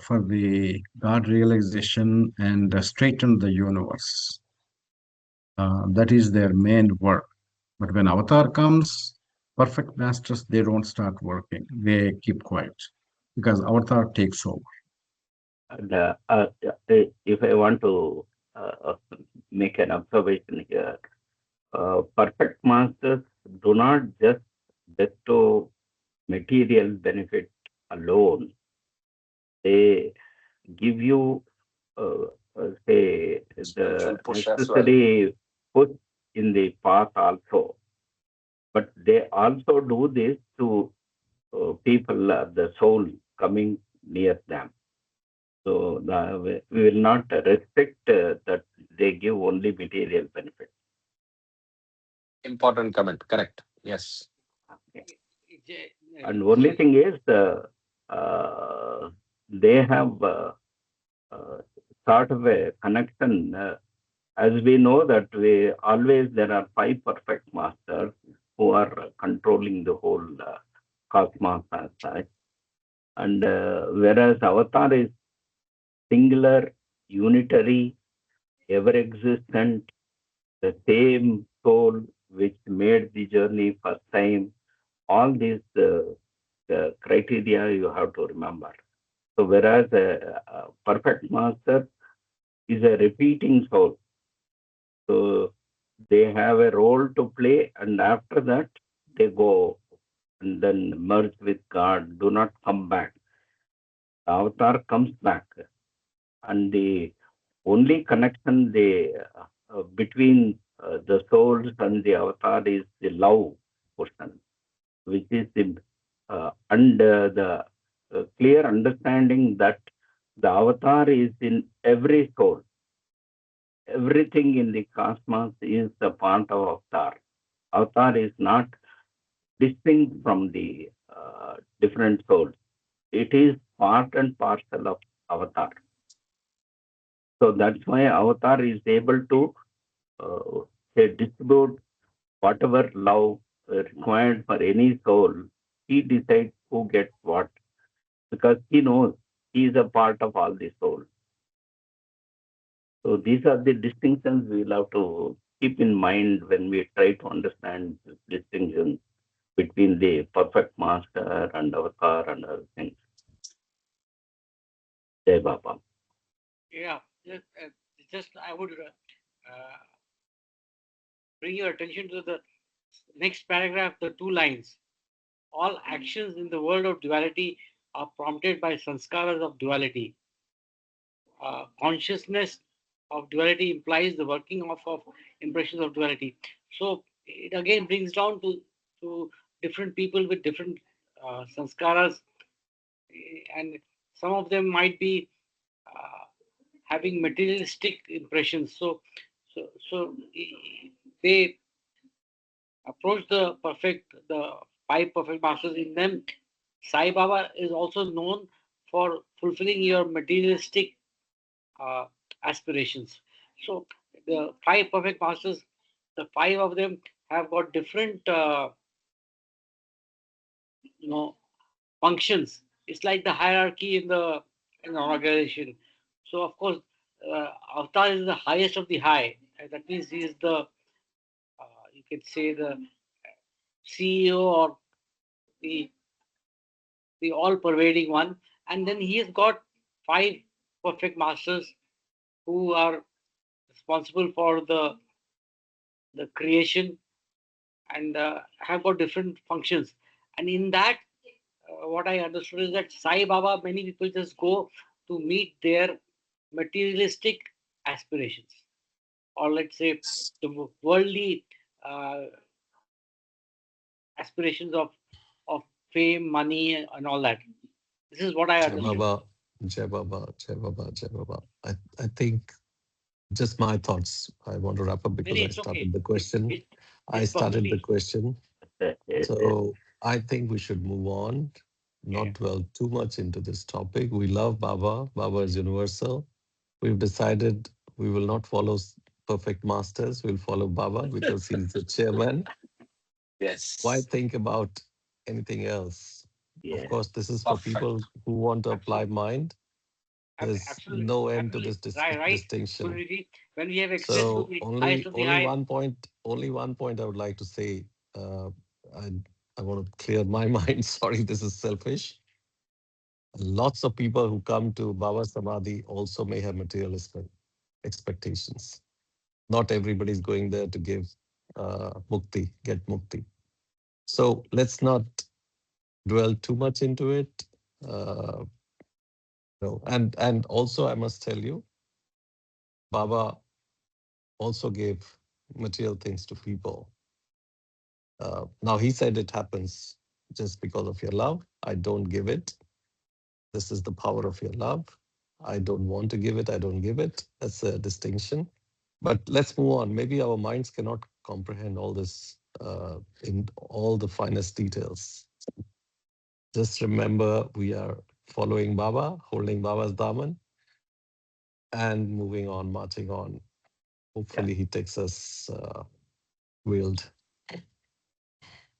S5: for the God realization and straighten the universe. That is their main work. But when avatar comes, perfect masters, they don't start working. They keep quiet because avatar takes over.
S3: And if I want to make an observation here, perfect masters do not just bestow material benefit alone. They give you, say,
S1: Spiritual
S3: the
S1: push as well.
S3: necessary push in the path also. But they also do this to people, the soul coming near them. So we will not restrict that they give only material benefit.
S1: Important comment. Correct. Yes.
S3: Okay.
S2: Jai,
S3: And only
S2: Jai,
S3: thing is they have uh, sort of a connection. As we know that we always there are five perfect masters who are controlling the whole cosmos as such. And whereas Avatar is singular, unitary, ever existent, the same soul which made the journey first time, all these criteria you have to remember. So whereas a perfect master is a repeating soul, so they have a role to play, and after that they go and then merge with God. Do not come back. The avatar comes back, and the only connection they between the souls and the avatar is the love portion, which is the under the clear understanding that the avatar is in every soul. Everything in the cosmos is a part of avatar. Avatar is not distinct from the different souls. It is part and parcel of avatar. So that's why avatar is able to distribute whatever love required for any soul. He decides who gets what because he knows he is a part of all the souls. So these are the distinctions we'll have to keep in mind when we try to understand this distinction between the perfect master and avatar and other things. Jai Baba.
S2: Yeah, just I would bring your attention to the next paragraph, the two lines. All actions in the world of duality are prompted by sanskaras of duality. Consciousness of duality implies the working of impressions of duality. So it again brings down to different people with different sanskaras, and some of them might be uh, having materialistic impressions. So they approach the five perfect masters. In them, Sai Baba is also known for fulfilling your materialistic uh, aspirations. So the five perfect masters, the five of them have got different, you know, functions. It's like the hierarchy in the organization. So of course, Avatar is the highest of the high. And that means he is the you can say the CEO or the the all pervading one. And then he has got five perfect masters who are responsible for the creation and have got different functions. And in that, what I understood is that Sai Baba, many people just go to meet their materialistic aspirations, or let's say the worldly uh, aspirations of fame, money, and all that. This is what I
S6: Jai
S2: understood.
S6: Baba, Jai Baba, Jai Baba, Jai Baba. I think just my thoughts. I want to wrap up because
S2: Really,
S6: I
S2: it's okay.
S6: started the question.
S2: It,
S6: I
S2: it's
S6: started the
S2: perfectly
S6: question. So I think we should move on,
S2: yeah.
S6: not dwell too much into this topic. We love Baba. Baba is universal. We've decided we will not follow perfect masters. We'll follow Baba because he's the chairman. Why
S1: Yes.
S6: think about anything else? Of
S3: Yeah.
S6: course, this is for
S1: Perfect.
S6: people who want to apply
S2: Absolutely,
S6: mind. There's
S2: absolutely,
S6: no end to
S2: absolutely.
S6: this
S2: Right,
S6: distinction.
S2: Guruji. When we have access to
S6: So
S2: the highest
S6: only
S2: of the
S6: only
S2: high,
S6: one point, only one point I would like to say. I I want to clear my mind. Sorry, this is selfish. Lots of people who come to Baba Samadhi also may have materialistic expectations. Not everybody is going there to give mukti, get mukti. So let's not dwell too much into it. Uh, no, and also I must tell you, Baba also gave material things to people. Now he said it happens just because of your love. I don't give it. This is the power of your love. I don't want to give it. I don't give it. That's a distinction. But let's move on. Maybe our minds cannot comprehend all this in all the finest details. Just remember, we are following Baba, holding Baba's daman, and moving on, marching on.
S3: Yeah.
S6: Hopefully, he takes us wheeled.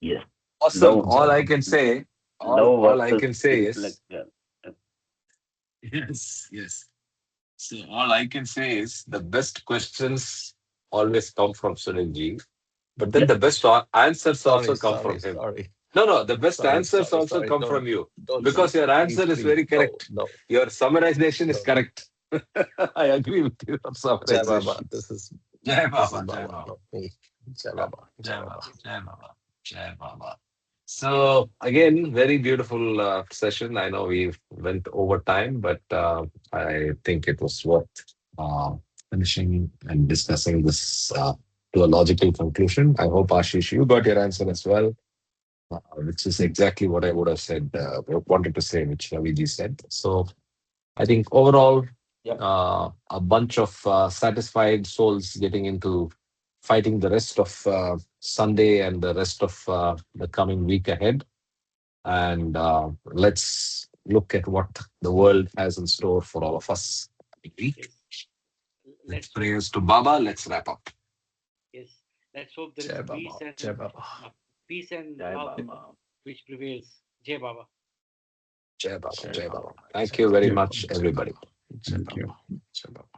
S3: Yes.
S1: Awesome.
S3: Love,
S6: Jai
S1: All I
S6: Baba.
S1: can say, all
S3: love
S1: I
S3: versus
S1: can say is
S3: intellectual.
S1: yes, yes. So all I can say is the best questions always come from Sunilji, but then
S3: Yes.
S1: the best answers
S6: Sorry,
S1: also come
S6: sorry,
S1: from him.
S6: sorry,
S1: No, no, the best
S6: sorry,
S1: answers
S6: sorry,
S1: also
S6: sorry.
S1: come from you
S6: Don't say
S1: because your
S6: so.
S1: answer
S6: Please,
S1: is
S6: please.
S1: very
S6: No,
S1: correct.
S6: no,
S1: Your summarization is
S6: no.
S1: correct. I agree with your
S6: Jai Baba.
S1: summarization. Jai
S6: This is
S1: Baba, Jai
S6: Baba,
S1: Baba,
S6: not me. Jai
S1: Jai
S6: Baba. Jai
S1: Jai
S6: Baba.
S1: Baba, Jai Baba, Jai Baba. So again, very beautiful session. I know we went over time, but I think it was worth uh, finishing and discussing this to a logical conclusion. I hope, Ashish, you got your answer as well, which is exactly what I would have said, wanted to say, which Raviji said. So I think overall,
S4: Yep.
S1: a bunch of satisfied souls getting into fighting the rest of Sunday and the rest of the coming week ahead. And let's look at what the world has in store for all of us. Week.
S2: Yes.
S1: Let's
S2: Let's hope.
S1: prayers to Baba. Let's wrap up.
S2: Yes. Let's hope there
S6: Jai
S2: is
S6: Baba. Jai Baba.
S2: peace and
S3: Jai
S2: love
S3: Baba.
S2: which prevails. Jai Baba.
S1: Jai Baba.
S6: Jai
S1: Jai
S6: Baba.
S1: Baba. Thank
S6: Jai
S1: you very
S6: Baba.
S5: Yeah,
S1: much,
S6: Jai
S1: everybody.
S6: Baba. Jai
S5: thank you.
S6: Baba. Jai Baba.